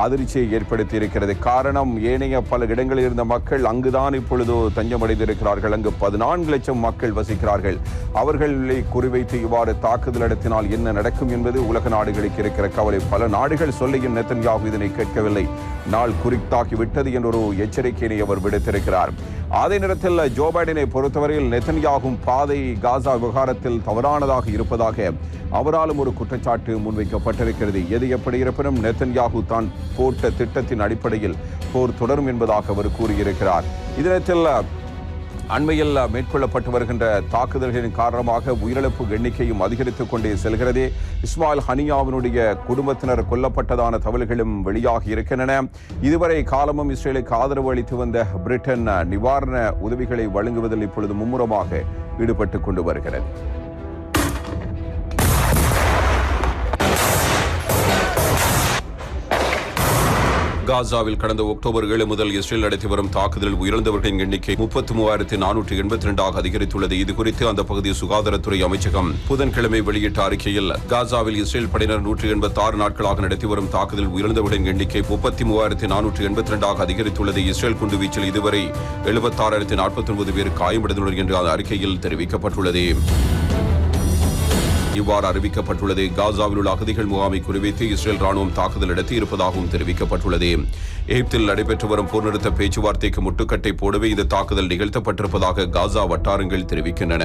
அதிர்ச்சியை ஏற்படுத்தி இருக்கிறது. காரணம், ஏனைய பல இடங்களில் இருந்த மக்கள் அங்குதான் இப்பொழுது தஞ்சமடைந்திருக்கிறார்கள். அங்கு 14 லட்சம் மக்கள் வசிக்கிறார்கள். அவர்களை குறிவைத்து இவ்வாறு தாக்குதல் நடத்தினால் என்ன நடக்கும் என்பது உலக நாடுகளுக்கு இருக்கிற கவலை. பல நாடுகள் சொல்லியும் நெத்தன்யாகு இதனை கேட்கவில்லை. நாள் குறித்தாக்கிவிட்டது என்ற ஒரு எச்சரிக்கையை அவர் விடுத்திருக்கிறார். அதே நேரத்தில் ஜோ பைடனை பொறுத்தவரையில் நெத்தன்யாகும் பாதை காசா விவகாரத்தில் தவறானதாக இருப்பதாக அவராலும் ஒரு குற்றச்சாட்டு முன்வைக்கப்பட்டிருக்கிறது. எது எப்படி இருப்பினும் நெத்தன்யாகு தான் போட்ட திட்டத்தின் அடிப்படையில் போர் தொடரும் என்பதாக அவர் கூறியிருக்கிறார். இதனத்தில் அண்மையில் மேற்கொள்ளப்பட்டு வருகின்ற தாக்குதல்களின் காரணமாக உயிரிழப்பு எண்ணிக்கையும் அதிகரித்துக் கொண்டே செல்கிறது. இஸ்மாயில் ஹனியாவினுடைய குடும்பத்தினர் கொல்லப்பட்டதான தகவல்களும் வெளியாகி இருக்கின்றன. இதுவரை காலமும் இஸ்ரேலுக்கு ஆதரவு அளித்து வந்த பிரிட்டன் நிவாரண உதவிகளை வழங்குவதில் இப்பொழுது மும்முரமாக ஈடுபட்டுக் கொண்டு வருகிறது. காசாவில் கடந்த அக்டோபர் 7 முதல் இஸ்ரேல் நடத்தி வரும் தாக்குதலில் உயிரிழந்தவர்களின் எண்ணிக்கை 33,482 அதிகரித்துள்ளது. இதுகுறித்து அந்த பகுதி சுகாதாரத்துறை அமைச்சகம் புதன்கிழமை வெளியிட்ட அறிக்கையில் காசாவில் இஸ்ரேல் படையினர் 186 நாட்களாக நடத்தி வரும் தாக்குதலில் உயிரிழந்தவர்களின் எண்ணிக்கை 33,482 அதிகரித்துள்ளது. இஸ்ரேல் குண்டுவீச்சில் இதுவரை 76,049 பேர் காயமடைந்துள்ளனர் என்று அந்த அறிக்கையில் தெரிவிக்கப்பட்டுள்ளது. இவ்வாறு அறிவிக்கப்பட்டுள்ளது. காசாவில் உள்ள அகதிகள் முகாமை குறிவைத்து இஸ்ரேல் ராணுவம் தாக்குதல் நடத்தி இருப்பதாகவும் தெரிவிக்கப்பட்டுள்ளது. எகிப்தில் நடைபெற்று வரும் போர் நிறுத்த பேச்சுவார்த்தைக்கு முட்டுக்கட்டை போடவே இந்த தாக்குதல் நிகழ்த்தப்பட்டிருப்பதாக காசா வட்டாரங்கள் தெரிவிக்கின்றன.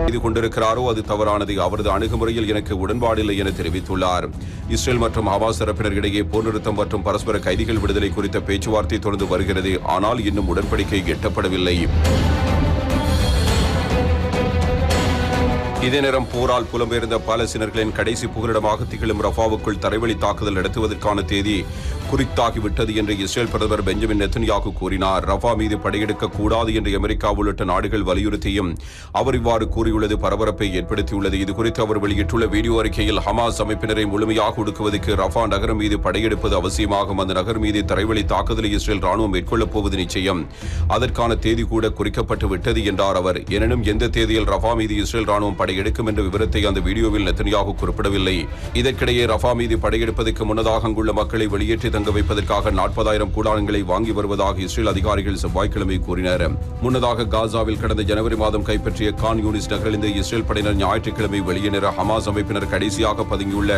இது கொண்டிருக்கிறாரோ அது தவறானது. அவரது அணுகுமுறையில் எனக்கு உடன்பாடில்லை என தெரிவித்துள்ளார். இஸ்ரேல் மற்றும் ஹமாஸ் தரப்பினர் இடையே போர் நிறுத்தம் மற்றும் பரஸ்பர கைதிகள் விடுதலை குறித்த பேச்சுவார்த்தை தொடர்ந்து வருகிறது. ஆனால் இன்னும் உடன்படிக்கை எட்டப்படவில்லை. இதே நேரம் போரால் புலம்பெயர்ந்த பாலஸ்தீனர்களின் கடைசி புகலிடமாக திகழும் ரஃபாவுக்குள் தரைவழி தாக்குதல் நடத்துவதற்கான தேதி குறித்தாகிவிட்டது என்று இஸ்ரேல் பிரதமர் பெஞ்சமின் நெத்தன்யாகு கூறினார். ரஃபா மீது படையெடுக்க கூடாது என்று அமெரிக்கா உள்ளிட்ட நாடுகள் வலியுறுத்தியும் அவர் இவ்வாறு கூறியுள்ளது பரபரப்பை ஏற்படுத்தியுள்ளது. இதுகுறித்து அவர் வெளியிட்டுள்ள வீடியோ அறிக்கையில் ஹமாஸ் அமைப்பினரை முழுமையாக ஒடுக்குவதற்கு ரஃபா நகரம் மீது படையெடுப்பது அவசியமாகும். அந்த நகர் மீது தரைவழி தாக்குதலை இஸ்ரேல் ராணுவம் மேற்கொள்ளப் போவது நிச்சயம். அதற்கான தேதி கூட குறிக்கப்பட்டு விட்டது என்றார் அவர். எனினும் எந்த தேதியில் ரஃபா மீது இஸ்ரேல் ராணுவம் படையெடுக்கும் என்ற விவரத்தை அந்த வீடியோவில் நெத்தன்யாகு குறிப்பிடவில்லை. இதற்கிடையே ரஃபா மீது படையெடுப்பதற்கு முன்னதாக அங்குள்ள மக்களை வெளியேற்றி தங்க வைப்பதற்காக 40,000 கூடாரங்களை வாங்கி வருவதாக இஸ்ரேல் அதிகாரிகள் செவ்வாய்க்கிழமை கூறினர். முன்னதாக காசாவில் கடந்த ஜனவரி மாதம் கைப்பற்றிய கான் யூனிஸ் நகரிலிருந்து இஸ்ரேல் படையினர் ஞாயிற்றுக்கிழமை வெளியேற ஹமாஸ் அமைப்பினர் கடைசியாக பதுங்கியுள்ள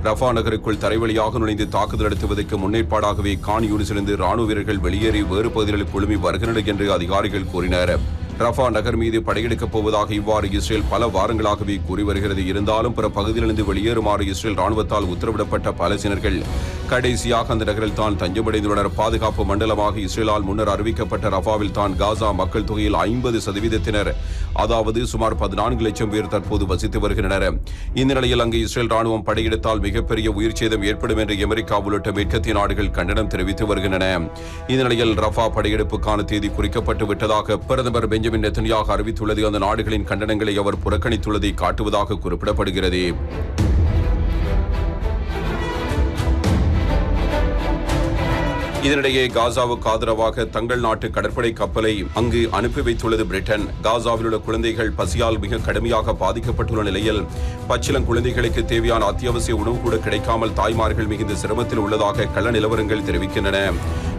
ரஃபா நகருக்குள் தரைவழியாக நுழைந்து தாக்குதல் நடத்துவதற்கு முன்னேற்பாடாகவே கான் யூனிஸிலிருந்து ராணுவ வீரர்கள் வெளியேறி வேறு பகுதிகளில் குழுமி வருகின்றனர் என்று அதிகாரிகள் கூறினர். ரஃபா நகர் மீது படையெடுக்கப் போவதாக இவ்வாறு இஸ்ரேல் பல வாரங்களாகவே கூறி வருகிறது. இருந்தாலும் பிற பகுதியிலிருந்து வெளியேறுமாறு இஸ்ரேல் ராணுவத்தால் உத்தரவிடப்பட்ட பாலஸ்தீனர்கள் கடைசியாக அந்த நகரில் தான் தஞ்சமடைந்துள்ளனர். பாதுகாப்பு மண்டலமாக இஸ்ரேலால் முன்னர் அறிவிக்கப்பட்ட ரஃபாவில் தான் காசா மக்கள் தொகையில் 50% அதாவது சுமார் 14 லட்சம் பேர் தற்போது வசித்து வருகின்றனர். இந்த நிலையில் அங்கு இஸ்ரேல் ராணுவம் படையெடுத்தால் மிகப்பெரிய உயிர் சேதம் ஏற்படும் என்று அமெரிக்கா உள்ளிட்ட மேற்கத்திய நாடுகள் கண்டனம் தெரிவித்து வருகின்றன. இந்த நிலையில் ரஃபா படையெடுப்புக்கான தேதி குறிக்கப்பட்டு விட்டதாக பிரதமர் பெஞ்சமின் நெத்தன்யாகு அறிவித்துள்ளது. அந்த நாடுகளின் கண்டனங்களை அவர் புறக்கணித்துள்ளதை காட்டுவதாக குறிப்பிடப்படுகிறது. இதனிடையே காசாவுக்கு ஆதரவாக தங்கள் நாட்டு கடற்படை கப்பலை அங்கு அனுப்பி வைத்துள்ளது பிரிட்டன். காசாவில் உள்ள குழந்தைகள் பசியால் மிக கடுமையாக பாதிக்கப்பட்டுள்ள நிலையில் பச்சிளம் குழந்தைகளுக்கு தேவையான அத்தியாவசிய உணவு கூட கிடைக்காமல் தாய்மார்கள் மிகுந்த சிரமத்தில் உள்ளதாக கள நிலவரங்கள் தெரிவிக்கின்றன.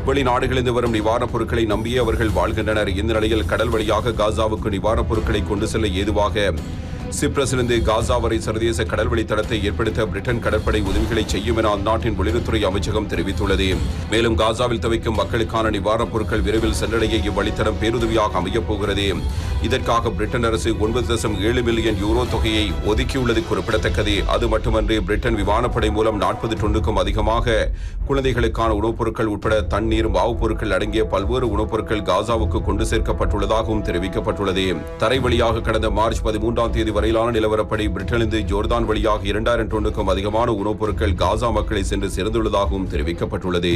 வெளிநாடுகளிலிருந்து வரும் நிவாரணப் பொருட்களை நம்பியே அவர்கள் வாழ்கின்றனர். இந்த நிலையில் கடல் வழியாக காசாவுக்கு நிவாரணப் பொருட்களை கொண்டு செல்ல ஏதுவாக சிப்ரஸிலிருந்து காசா வரை சர்வதேச கடல் வழித்தடத்தை ஏற்படுத்த பிரிட்டன் கடற்படை உதவிகளை செய்யும் என அந்நாட்டின் வெளியுறவுத்துறை அமைச்சகம் தெரிவித்துள்ளது. மேலும் காசாவில் தவிக்கும் மக்களுக்கான நிவாரணப் பொருட்கள் விரைவில் சென்றடைய இவ்வழித்தடம் பேருதவியாக அமையப் போகிறது. இதற்காக பிரிட்டன் அரசு 9.7 மில்லியன் யூரோ தொகையை ஒதுக்கியுள்ளது குறிப்பிடத்தக்கது. அது மட்டுமன்றி பிரிட்டன் விமானப்படை மூலம் 40 டன்னுக்கும் அதிகமாக குழந்தைகளுக்கான உணவுப் பொருட்கள் உட்பட தண்ணீர், மாவுப் பொருட்கள் அடங்கிய பல்வேறு உணவுப் பொருட்கள் காசாவுக்கு கொண்டு சேர்க்கப்பட்டுள்ளதாகவும் தெரிவிக்கப்பட்டுள்ளது. தரை வழியாக கடந்த மார்ச் 13ஆம் தேதி வரையிலான நிலவரப்படி பிரிட்டனிலிருந்து ஜோர்தான் வழியாக 2000 டன்னுக்கும் அதிகமான உணவுப் பொருட்கள் காசா மக்களை சென்று சேர்ந்துள்ளதாகவும் தெரிவிக்கப்பட்டுள்ளது.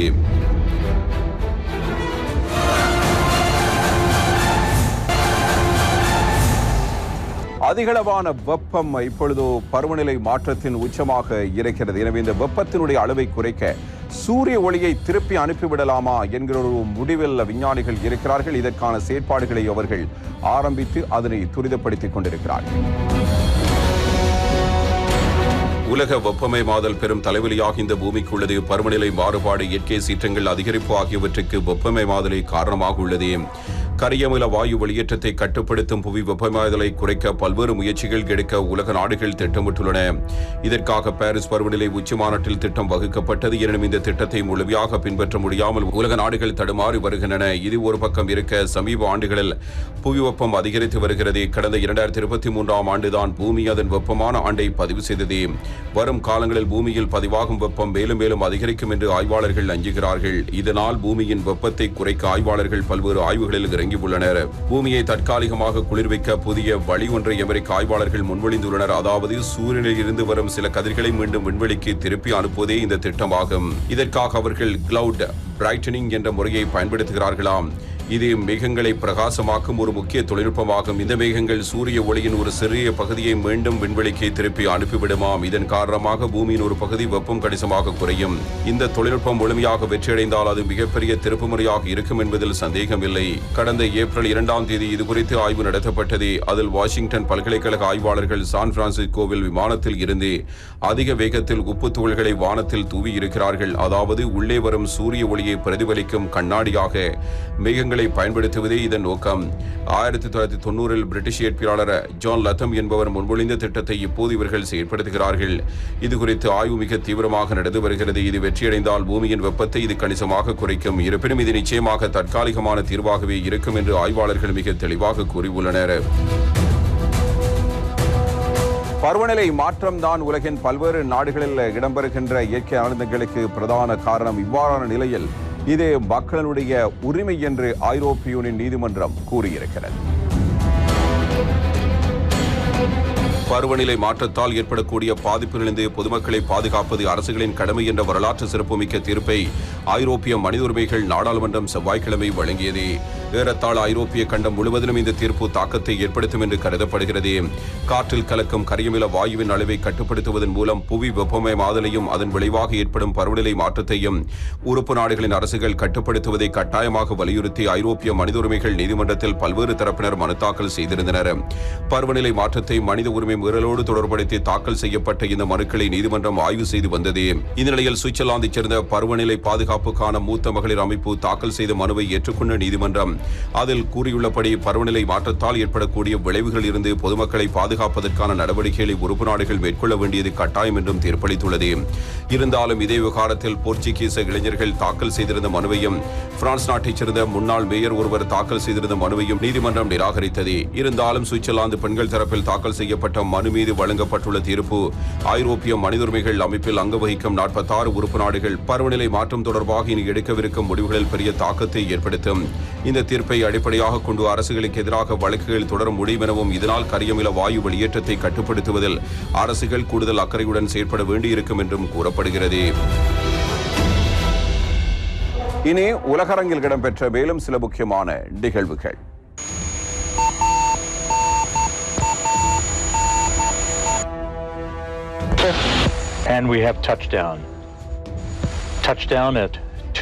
அதிகளவான வெப்பம் இப்பொழுது பருவநிலை மாற்றத்தின் உச்சமாக இருக்கிறது. எனவே இந்த வெப்பத்தினுடைய அளவை குறைக்க சூரிய ஒளியை திருப்பி அனுப்பிவிடலாமா என்கிற ஒரு முடிவில் விஞ்ஞானிகள் இருக்கிறார்கள். இதற்கான செயற்பாடுகளை அவர்கள் ஆரம்பித்து அதனை துரிதப்படுத்திக் கொண்டிருக்கிறார்கள். உலக வெப்பமயமாதல் பெரும் தலைவலியாக இந்த பூமிக்கு உள்ளது. பருவநிலை மாறுபாடு, இயற்கை சீற்றங்கள் அதிகரிப்பு ஆகியவற்றுக்கு வெப்பமயமாதலே காரணமாக உள்ளது. கரியமில வாயு வெளியேற்றத்தை கட்டுப்படுத்தும் புவி வெப்பமயமாதலை குறைக்க பல்வேறு முயற்சிகள் எடுக்க உலக நாடுகள் திட்டமிட்டுள்ளன. இதற்காக பாரிஸ் பருவநிலை உச்சி மாநாட்டில் திட்டம் வகுக்கப்பட்டது. எனினும் இந்த திட்டத்தை முழுமையாக பின்பற்ற முடியாமல் உலக நாடுகள் தடுமாறி வருகின்றன. இது ஒரு பக்கம் இருக்க, சமீப ஆண்டுகளில் புவி வெப்பம் அதிகரித்து வருகிறது. கடந்த 2023ஆம் ஆண்டுதான் பூமி அதன் வெப்பமான ஆண்டை பதிவு செய்தது. வரும் காலங்களில் பூமியில் பதிவாகும் வெப்பம் மேலும் மேலும் அதிகரிக்கும் என்று ஆய்வாளர்கள் அஞ்சுகிறார்கள். இதனால் பூமியின் வெப்பத்தை குறைக்க ஆய்வாளர்கள் பல்வேறு ஆய்வுகளில் இறங்கியுள்ளனர். பூமியை தற்காலிகமாக குளிர்விக்க புதிய வழி ஒன்றை அமெரிக்க ஆய்வாளர்கள் முன்மொழிந்துள்ளனர். அதாவது சூரியனில் இருந்து வரும் சில கதிர்களை மீண்டும் விண்வெளிக்கு திருப்பி அனுப்புவதே இந்த திட்டமாகும். இதற்காக அவர்கள் கிளவுட் பிரைட்டனிங் என்ற முறையை பயன்படுத்துகிறார்களாம். இது மேகங்களை பிரகாசமாக்கும் ஒரு முக்கிய தொழில்நுட்பமாகும். இந்த மேகங்கள் சூரிய ஒளியின் ஒரு சிறிய பகுதியை மீண்டும் விண்வெளிக்கு திருப்பி அனுப்பிவிடுமாம். இதன் காரணமாக பூமியின் ஒரு பகுதி வெப்பம் கணிசமாக குறையும். இந்த தொழில்நுட்பம் முழுமையாக வெற்றியடைந்தால் அது மிகப்பெரிய திருப்புமுறையாக இருக்கும் என்பதில் சந்தேகமில்லை. கடந்த ஏப்ரல் 2ஆம் தேதி இதுகுறித்து ஆய்வு நடத்தப்பட்டது. அதில் வாஷிங்டன் பல்கலைக்கழக ஆய்வாளர்கள் சான் பிரான்சிஸ்கோவில் விமானத்தில் இருந்து அதிக வேகத்தில் உப்பு துகள்களை வானத்தில் தூவி இருக்கிறார்கள். அதாவது உள்ளே வரும் சூரிய ஒளியை பிரதிபலிக்கும் கண்ணாடியாக மேகங்கள் பயன்படுத்துவதே இதன் நோக்கம். 1990இல் பிரிட்டிஷ் இயற்பியலாளர் ஜான் லத்தம் என்பவர் முன்மொழிந்த திட்டத்தை இப்போது இவர்கள் செயற்படுத்துகிறார்கள். இது குறித்து ஆய்வு மிக தீவிரமாக நடந்து வருகிறது. இது வெற்றியடைந்தால் பூமியின் வெப்பத்தை இது கணிசமாக குறைக்கும். இருப்பினும் இது நிச்சயமாக தற்காலிகமான தீர்வாகவே இருக்கும் என்று ஆய்வாளர்கள் மிக தெளிவாக கூறியுள்ளனர். பருவநிலை மாற்றம் தான் உலகின் பல்வேறு நாடுகளில் இடம்பெறுகின்ற இயற்கை அனர்த்தங்களுக்கு பிரதான காரணம். இவ்வாறான நிலையில் இது மக்களுடைய உரிமை என்று ஐரோப்பிய யூனியன் நீதிமன்றம் கூறியிருக்கிறது. பருவநிலை மாற்றத்தால் ஏற்படக்கூடிய பாதிப்பிலிருந்து பொதுமக்களை பாதுகாப்பது அரசுகளின் கடமை என்ற வரலாற்று சிறப்புமிக்க தீர்ப்பை ஐரோப்பிய மனித உரிமைகள் நாடாளுமன்றம் செவ்வாய்க்கிழமை வழங்கியது. ஏறத்தாழ ஐரோப்பிய கண்டம் முழுவதிலும் இந்த தீர்ப்பு தாக்கத்தை ஏற்படுத்தும் என்று கருதப்படுகிறது. காற்றில் கலக்கும் கரியமில வாயுவின் அளவை கட்டுப்படுத்துவதன் மூலம் புவி வெப்பமயமாதலையும் அதன் விளைவாக ஏற்படும் பருவநிலை மாற்றத்தையும் உறுப்பு நாடுகளின் அரசுகள் கட்டுப்படுத்துவதை கட்டாயமாக வலியுறுத்தி ஐரோப்பிய மனித உரிமைகள் நீதிமன்றத்தில் பல்வேறு தரப்பினர் மனு தாக்கல் செய்திருந்தனர். பருவநிலை மாற்றத்தை மனித உரிமை மீறலோடு தொடர்படுத்தி தாக்கல் செய்யப்பட்ட இந்த மனுக்களை நீதிமன்றம் ஆய்வு செய்து வந்தது. இந்த நிலையில் சுவிட்சர்லாந்தைச் சேர்ந்த பருவநிலை பாதுகாப்புக்கான மூத்த மகளிர் அமைப்பு தாக்கல் செய்த மனுவை ஏற்றுக்கொண்ட நீதிமன்றம் அதில் கூறியுள்ளபடி பருவநிலை மாற்றத்தால் ஏற்படக்கூடிய விளைவுகளில் இருந்து பொதுமக்களை பாதுகாப்பதற்கான நடவடிக்கைகளை உறுப்பு நாடுகள் மேற்கொள்ள வேண்டியது கட்டாயம் என்றும் தீர்ப்பளித்துள்ளது. இருந்தாலும் இதே விவகாரத்தில் போர்ச்சுகீச இளைஞர்கள் தாக்கல் செய்திருந்த மனுவையும் பிரான்ஸ் நாட்டைச் சேர்ந்த முன்னாள் மேயர் ஒருவர் தாக்கல் செய்திருந்த மனுவையும் நீதிமன்றம் நிராகரித்தது. இருந்தாலும் சுவிட்சர்லாந்து பெண்கள் தரப்பில் தாக்கல் செய்யப்பட்ட மனு மீது வழங்கப்பட்டுள்ள தீர்ப்பு ஐரோப்பிய மனித உரிமைகள் அமைப்பில் அங்க வகிக்கும் 46 உறுப்பு நாடுகள் பருவநிலை மாற்றம் தொடர்பாக இனி எடுக்கவிருக்கும் முடிவுகளில் பெரிய தாக்கத்தை ஏற்படுத்தும். இந்த தீர்ப்பை அடிப்படையாக கொண்டு அரசுகளுக்கு எதிராக வழக்குகள் தொடர முடியும் எனவும் இதனால் கரியமில வாயு வெளியேற்றத்தை கட்டுப்படுத்துவதில் அரசுகள் கூடுதல் அக்கறையுடன் செயற்பட வேண்டியிருக்கும் என்றும் கூறப்படுகிறது. இனி உலகரங்கில் இடம்பெற்ற மேலும் சில முக்கியமான நிகழ்வுகள். And we have touchdown. Touchdown at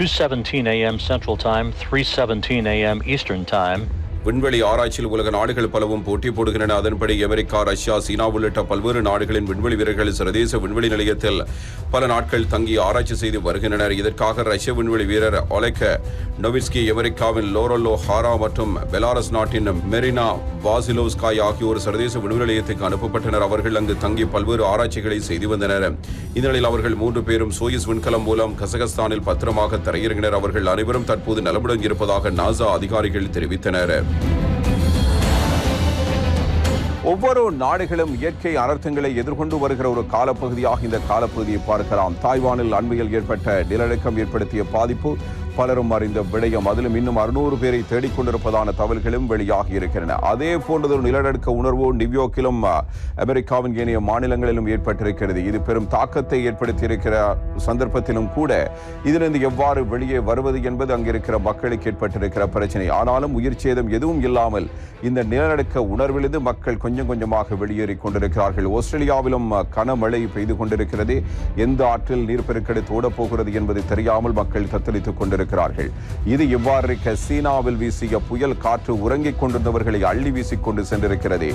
2:17 a.m. Central Time, 3:17 a.m. Eastern Time. விண்வெளி ஆராய்ச்சியில் உலக நாடுகள் பலவும் போட்டி போடுகின்றன. அதன்படி அமெரிக்கா, ரஷ்யா, சீனா உள்ளிட்ட பல்வேறு நாடுகளின் விண்வெளி வீரர்கள் சர்வதேச விண்வெளி நிலையத்தில் பல நாட்கள் தங்கி ஆராய்ச்சி செய்து வருகின்றனர். இதற்காக ரஷ்ய விண்வெளி வீரர் ஒலெக் நோவிட்ஸ்கி, அமெரிக்காவின் லோரல்லோ ஹாரா மற்றும் பெலாரஸ் நாட்டின் மெரினா வாசிலோவ்ஸ்காய் ஆகியோர் சர்வதேச விண்வெளி நிலையத்துக்கு அனுப்பப்பட்டனர். அவர்கள் அங்கு தங்கி பல்வேறு ஆராய்ச்சிகளை செய்து வந்தனர். இந்நிலையில் அவர்கள் 3 பேரும் சோயிஸ் விண்கலம் மூலம் கசகஸ்தானில் பத்திரமாக தரையிறங்கினர். அவர்கள் அனைவரும் தற்போது நலமுடன் இருப்பதாக நாசா அதிகாரிகள் தெரிவித்தனர். ஒவ்வொரு நாடுகளும் இயற்கை அனர்த்தங்களை எதிர்கொண்டு வருகிற ஒரு காலப்பகுதியாக இந்த காலப்பகுதியை பார்க்கலாம். தாய்வானில் அண்மையில் ஏற்பட்ட நிலநடுக்கம் ஏற்படுத்திய பாதிப்பு பலரும் அறிந்த விடயம். அதிலும் இன்னும் 600 பேரை தேடிக்கொண்டிருப்பதான தகவல்களும் வெளியாகி இருக்கின்றன. அதே போன்றதொரு நிலநடுக்க உணர்வு நியூயார்க்கிலும் அமெரிக்காவின் ஏனைய மாநிலங்களிலும் ஏற்பட்டிருக்கிறது. இது பெரும் தாக்கத்தை ஏற்படுத்தியிருக்கிற சந்தர்ப்பத்திலும் கூட இதிலிருந்து எவ்வாறு வெளியே வருவது என்பது அங்கிருக்கிற மக்களுக்கு ஏற்பட்டிருக்கிற பிரச்சனை. ஆனாலும் உயிர் சேதம் எதுவும் இல்லாமல் இந்த நிலநடுக்க உணர்விலிருந்து மக்கள் கொஞ்சம் கொஞ்சமாக வெளியேறிக் கொண்டிருக்கிறார்கள். ஆஸ்திரேலியாவிலும் கனமழை பெய்து கொண்டிருக்கிறது. எந்த ஆற்றில் நீர்ப்பெருக்கெடுத்து ஓடப்போகிறது என்பது தெரியாமல் மக்கள் தத்தளித்துக் கொண்டிருக்கிறார்கள். இது இவ்வாறு இருக்க சீனாவில் வீசிய புயல் காற்று உறங்கிக் கொண்டிருந்தவர்களை அள்ளி வீசிக்கொண்டு சென்றிருக்கிறது.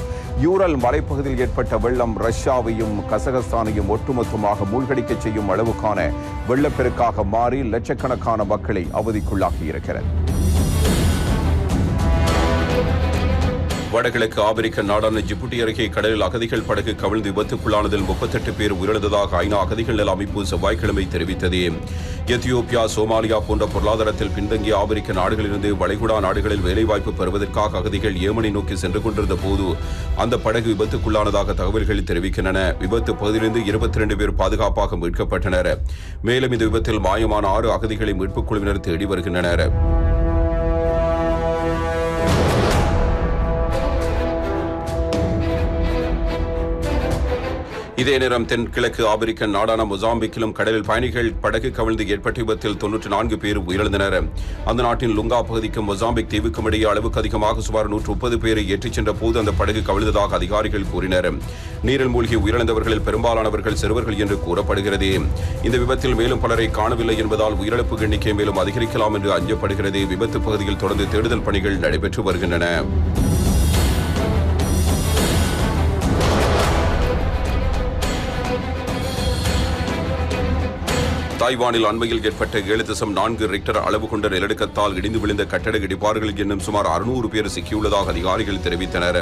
யூரல் மலைப்பகுதியில் ஏற்பட்ட வெள்ளம் ரஷ்யாவையும் கசகஸ்தானையும் ஒட்டுமொத்தமாக மூழ்கடிக்க செய்யும் அளவுக்கான வெள்ளப்பெருக்காக மாறி லட்சக்கணக்கான மக்களை அவதிக்குள்ளாகி இருக்கிறது. வடகிழக்கு ஆப்பிரிக்க நாடான ஜிபுட்டி அருகே கடலில் அகதிகள் படகு கவிழ்ந்து விபத்துக்குள்ளானதில் 38 பேர் உயிரிழந்ததாக ஐநா அகதிகள் நல அமைப்பு செவ்வாய்க்கிழமை தெரிவித்தது. எத்தியோப்பியா, சோமாலியா போன்ற பொருளாதாரத்தில் பின்தங்கிய ஆப்பிரிக்க நாடுகளிலிருந்து வளைகுடா நாடுகளில் வேலைவாய்ப்பு பெறுவதற்காக அகதிகள் ஏமனை நோக்கி சென்று கொண்டிருந்த போது அந்த படகு விபத்துக்குள்ளானதாக தகவல்கள் தெரிவிக்கின்றன. விபத்து பகுதியிலிருந்து 22 பேர் பாதுகாப்பாக மீட்கப்பட்டனர். மேலும் இந்த விபத்தில் மாயமான 6 அகதிகளை மீட்புக் குழுவினர் தேடி வருகின்றனர். இதே நேரம் தென்கிழக்கு ஆப்பிரிக்க நாடான மொசாம்பிக்கிலும் கடலில் பயணிகள் படகு கவிழ்ந்து ஏற்பட்ட விபத்தில் 94 பேர் உயிரிழந்தனர். அந்த நாட்டின் லுங்கா பகுதிக்கும் மொசாம்பிக் தீவுக்கும் இடையே அளவுக்கு அதிகமாக சுமார் 130 பேரை ஏற்றிச் சென்ற போது அந்த படகு கவிழ்ந்ததாக அதிகாரிகள் கூறினர். நீரில் மூழ்கி உயிரிழந்தவர்களில் பெரும்பாலானவர்கள் சிறுவர்கள் என்று கூறப்படுகிறது. இந்த விபத்தில் மேலும் பலரை காணவில்லை என்பதால் உயிரிழப்பு எண்ணிக்கை மேலும் அதிகரிக்கலாம் என்று அஞ்சப்படுகிறது. விபத்து பகுதியில் தொடர்ந்து தேடுதல் பணிகள் நடைபெற்று வருகின்றன. தாய்வானில் அண்மையில் ஏற்பட்ட 7.4 ரிக்டர் அளவு கொண்ட நிலநடுக்கத்தால் இடிந்து விழுந்த கட்டட இடிபாடுகளில் இன்னும் சுமார் 600 பேர் சிக்கியுள்ளதாக அதிகாரிகள் தெரிவித்தனர்.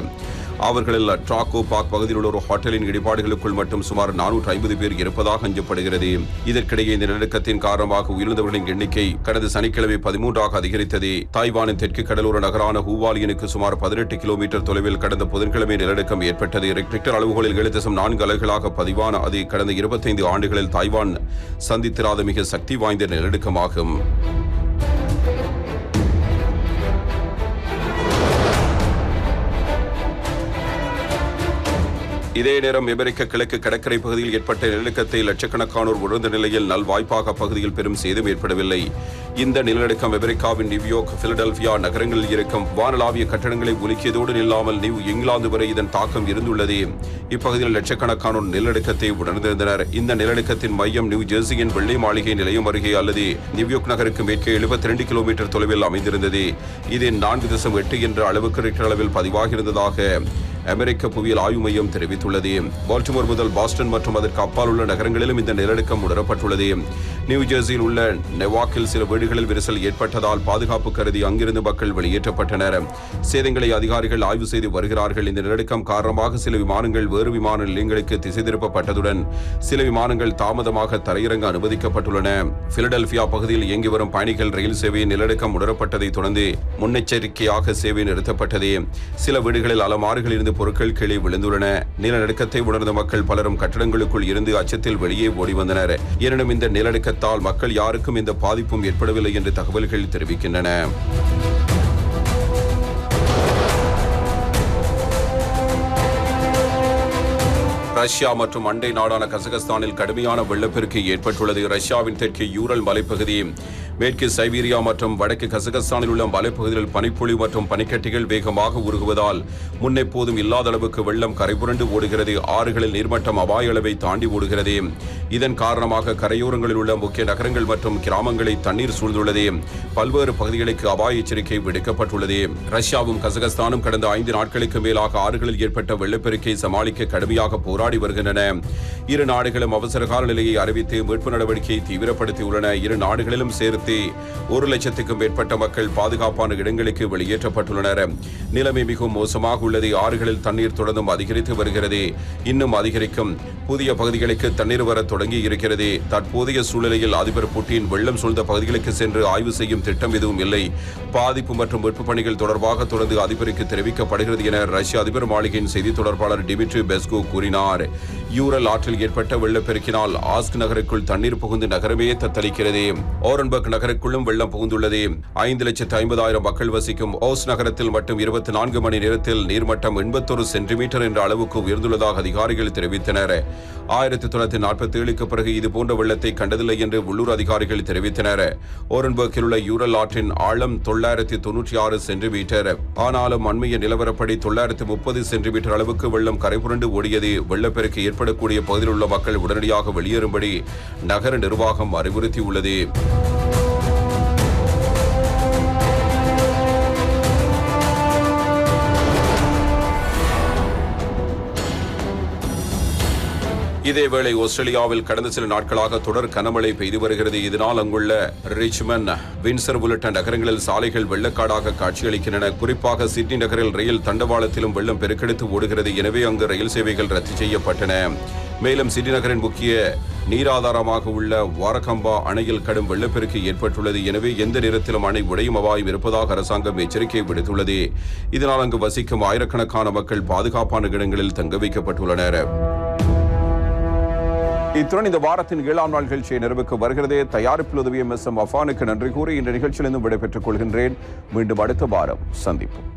அவர்களில் ட்ராக்கோ பார்க் பகுதியில் உள்ள ஒரு ஹோட்டலின் இடிபாடுகளுக்குள் மட்டும் சுமார் 450 பேர் இருப்பதாக அஞ்சப்படுகிறது. இதற்கிடையே இந்த நிலநடுக்கத்தின் காரணமாக உயிரிழந்தவர்களின் எண்ணிக்கை கடந்த சனிக்கிழமை 13ஆக அதிகரித்தது. தாய்வானின் தெற்கு கடலோர நகரான ஹூவாலியனுக்கு சுமார் 18 கிலோமீட்டர் தொலைவில் கடந்த புதன்கிழமை நிலநடுக்கம் ஏற்பட்டது. ரிக்டர் அளவுகளில் 7.4 அலகுகளாக பதிவான அது கடந்த 25 ஆண்டுகளில் தாய்வான் சந்தித்திராத மிக சக்தி வாய்ந்த நிலநடுக்கமாகும். இதே நேரம் அமெரிக்க கிழக்கு கடற்கரை பகுதியில் ஏற்பட்ட நிலநடுக்கத்தை லட்சக்கணக்கானோர் உணர்ந்த நிலையில் நல்வாய்ப்பாக அப்பகுதியில் பெரும் சேதம் ஏற்படவில்லை. இந்த நிலநடுக்கம் அமெரிக்காவின் நியூயார்க், பிலடெல்பியா நகரங்களில் இருக்கும் வானளாவிய கட்டடங்களை உலுக்கியதோடு நில்லாமல் நியூ இங்கிலாந்து வரை இதன் தாக்கம் இருந்துள்ளது. இப்பகுதியில் லட்சக்கணக்கானோர் நிலநடுக்கத்தை உணர்ந்திருந்தனர். இந்த நிலநடுக்கத்தின் மையம் நியூ ஜெர்சியின் வெள்ளை மாளிகை நிலையம் அருகே அல்லது நியூயார்க் நகருக்கு மேற்கே 72 கிலோமீட்டர் தொலைவில் அமைந்திருந்தது. இது 4.8 என்ற அளவுக்கு ரிக்டர் அளவில் பதிவாகியிருந்ததாக அமெரிக்க புவியியல் ஆய்வு மையம் தெரிவித்துள்ளது. பால்டிமோர் முதல் பாஸ்டன் மற்றும் அதற்கு அப்பால் உள்ள நகரங்களிலும் இந்த நிலநடுக்கம் உணரப்பட்டுள்ளது. நியூ ஜெர்சியில் உள்ள நெவாக்கில் சில வீடுகளில் விரிசல் ஏற்பட்டதால் பாதுகாப்பு கருதி அங்கிருந்து மக்கள் வெளியேற்றப்பட்டனர். சேதங்களை அதிகாரிகள் ஆய்வு செய்து வருகிறார்கள். இந்த நிலநடுக்கம் காரணமாக சில விமானங்கள் வேறு விமான நிலையங்களுக்கு திசை திருப்பப்பட்டதுடன் சில விமானங்கள் தாமதமாக தரையிறங்க அனுமதிக்கப்பட்டுள்ளன. பிலடெல்பியா பகுதியில் இயங்கி வரும் பயணிகள் ரயில் சேவை நிலநடுக்கம் உணரப்பட்டதை தொடர்ந்து முன்னெச்சரிக்கையாக சேவை நிறுத்தப்பட்டது. சில வீடுகளில் அலமாறுகளில் இருந்து பொருட்கள் கீழே விழுந்துள்ளன. நிலநடுக்கத்தை உணர்ந்த மக்கள் பலரும் கட்டடங்களுக்குள் இருந்து அச்சத்தில் வெளியே ஓடி வந்தனர். எனினும் இந்த நிலநடுக்கத்தால் மக்கள் யாருக்கும் எந்த பாதிப்பும் ஏற்படவில்லை என்று தகவல்கள் தெரிவிக்கின்றன. ரஷ்யா மற்றும் அண்டை நாடான கசகஸ்தானில் கடுமையான வெள்ளப்பெருக்கு ஏற்பட்டுள்ளது. ரஷ்யாவின் தெற்கு யூரல் மலைப்பகுதி மேற்கு சைபீரியா மற்றும் வடக்கு கசகஸ்தானில் உள்ள மலைப்பகுதிகளில் பனிப்பொழிவு மற்றும் பனிக்கட்டிகள் வேகமாக உருகுவதால் முன்னெப்போதும் இல்லாத அளவுக்கு வெள்ளம் கரைபுரண்டு ஓடுகிறது. ஆறுகளில் நீர்மட்டம் அபாய அளவை தாண்டி ஓடுகிறது. இதன் காரணமாக கரையோரங்களில் உள்ள முக்கிய நகரங்கள் மற்றும் கிராமங்களை தண்ணீர் சூழ்ந்துள்ளது. பல்வேறு பகுதிகளுக்கு அபாய எச்சரிக்கை விடுக்கப்பட்டுள்ளது. ரஷ்யாவும் கசகஸ்தானும் கடந்த 5 நாட்களுக்கு மேலாக ஆறுகளில் ஏற்பட்ட வெள்ளப்பெருக்கை சமாளிக்க கடுமையாக போராடி வருகின்றன. இரு நாடுகளும் அவசர கால நிலையை அறிவித்து மீட்பு நடவடிக்கையை தீவிரப்படுத்தியுள்ளன. இரு நாடுகளிலும் சேர்த்து 1 லட்சத்துக்கும் மேற்பட்ட மக்கள் பாதுகாப்பான இடங்களுக்கு வெளியேற்றப்பட்டுள்ளனர். நிலைமை மிகவும் மோசமாக உள்ளது. ஆறுகளில் தண்ணீர் தொடர்ந்தும் அதிகரித்து வருகிறது. இன்னும் அதிகரிக்கும். புதிய பகுதிகளுக்கு தண்ணீர் வர தொடங்கி இருக்கிறது. தற்போதைய சூழ்நிலையில் அதிபர் புட்டின் வெள்ளம் சூழ்ந்த பகுதிகளுக்கு சென்று ஆய்வு செய்யும் திட்டம் எதுவும் இல்லை. பாதிப்பு மற்றும் மீட்பு பணிகள் தொடர்பாக தொடர்ந்து அதிபருக்கு தெரிவிக்கப்படுகிறது என ரஷ்ய அதிபர் மாளிகையின் செய்தி தொடர்பாளர் டிமிட்ரி பெஸ்கோ கூறினார். யூரல் ஆற்றில் ஏற்பட்ட வெள்ளப்பெருக்கினால் ஆஸ்க் நகருக்குள் தண்ணீர் புகுந்து நகரமே தத்தளிக்கிறது. ஓரன்பர்க் நகருக்குள்ளும் வெள்ளம் புகுந்துள்ளது. 5,50,000 மக்கள் வசிக்கும் ஓஸ் நகரத்தில் மட்டும் 24 மணி நேரத்தில் நீர்மட்டம் 81 சென்டிமீட்டர் என்ற அளவுக்கு உயர்ந்துள்ளதாக அதிகாரிகள் தெரிவித்தனர். 1947க்கு பிறகு இதுபோன்ற வெள்ளத்தை கண்டதில்லை என்று உள்ளூர் அதிகாரிகள் தெரிவித்தனர். ஓரன்பர்க்கில் உள்ள யூரல் ஆற்றின் ஆழம் 996 சென்டிமீட்டர். ஆனாலும் அண்மைய நிலவரப்படி 930 சென்டிமீட்டர் அளவுக்கு வெள்ளம் கரைபுரண்டு ஓடியது. வெள்ளப்பெருக்கு ஏற்படக்கூடிய பகுதியில் உள்ள மக்கள் உடனடியாக வெளியேறும்படி நகர நிர்வாகம் அறிவுறுத்தியுள்ளது. இதேவேளை ஆஸ்திரேலியாவில் கடந்த சில நாட்களாக தொடர் கனமழை பெய்து வருகிறது. இதனால் அங்குள்ள ரிச்மண்ட், வின்சர் உள்ளிட்ட நகரங்களில் சாலைகள் வெள்ளக்காடாக காட்சியளிக்கின்றன. குறிப்பாக சிட்னி நகரில் ரயில் தண்டவாளத்திலும் வெள்ளம் பெருக்கெடுத்து ஓடுகிறது. எனவே அங்கு ரயில் சேவைகள் ரத்து செய்யப்பட்டன. மேலும் சிட்னி நகரின் முக்கிய நீராதாரமாக உள்ள வாரகம்பா அணையில் கடும் வெள்ளப்பெருக்கு ஏற்பட்டுள்ளது. எனவே எந்த நேரத்திலும் அணை உடையும் அபாயம் இருப்பதாக அரசாங்கம் எச்சரிக்கை விடுத்துள்ளது. இதனால் அங்கு வசிக்கும் ஆயிரக்கணக்கான மக்கள் பாதுகாப்பான இடங்களில் தங்க வைக்கப்பட்டுள்ளனர். இத்துடன் இந்த வாரத்தின் 7ஆம் நாள் நிகழ்ச்சியை நிறைவுக்கு வருகிறது. தயாரிப்பில் உதவிய MS அஃபானுக்கு நன்றி கூறி இந்த நிகழ்ச்சியிலிருந்து விடைபெற்றுக் கொள்கின்றேன். மீண்டும் அடுத்த வாரம் சந்திப்போம்.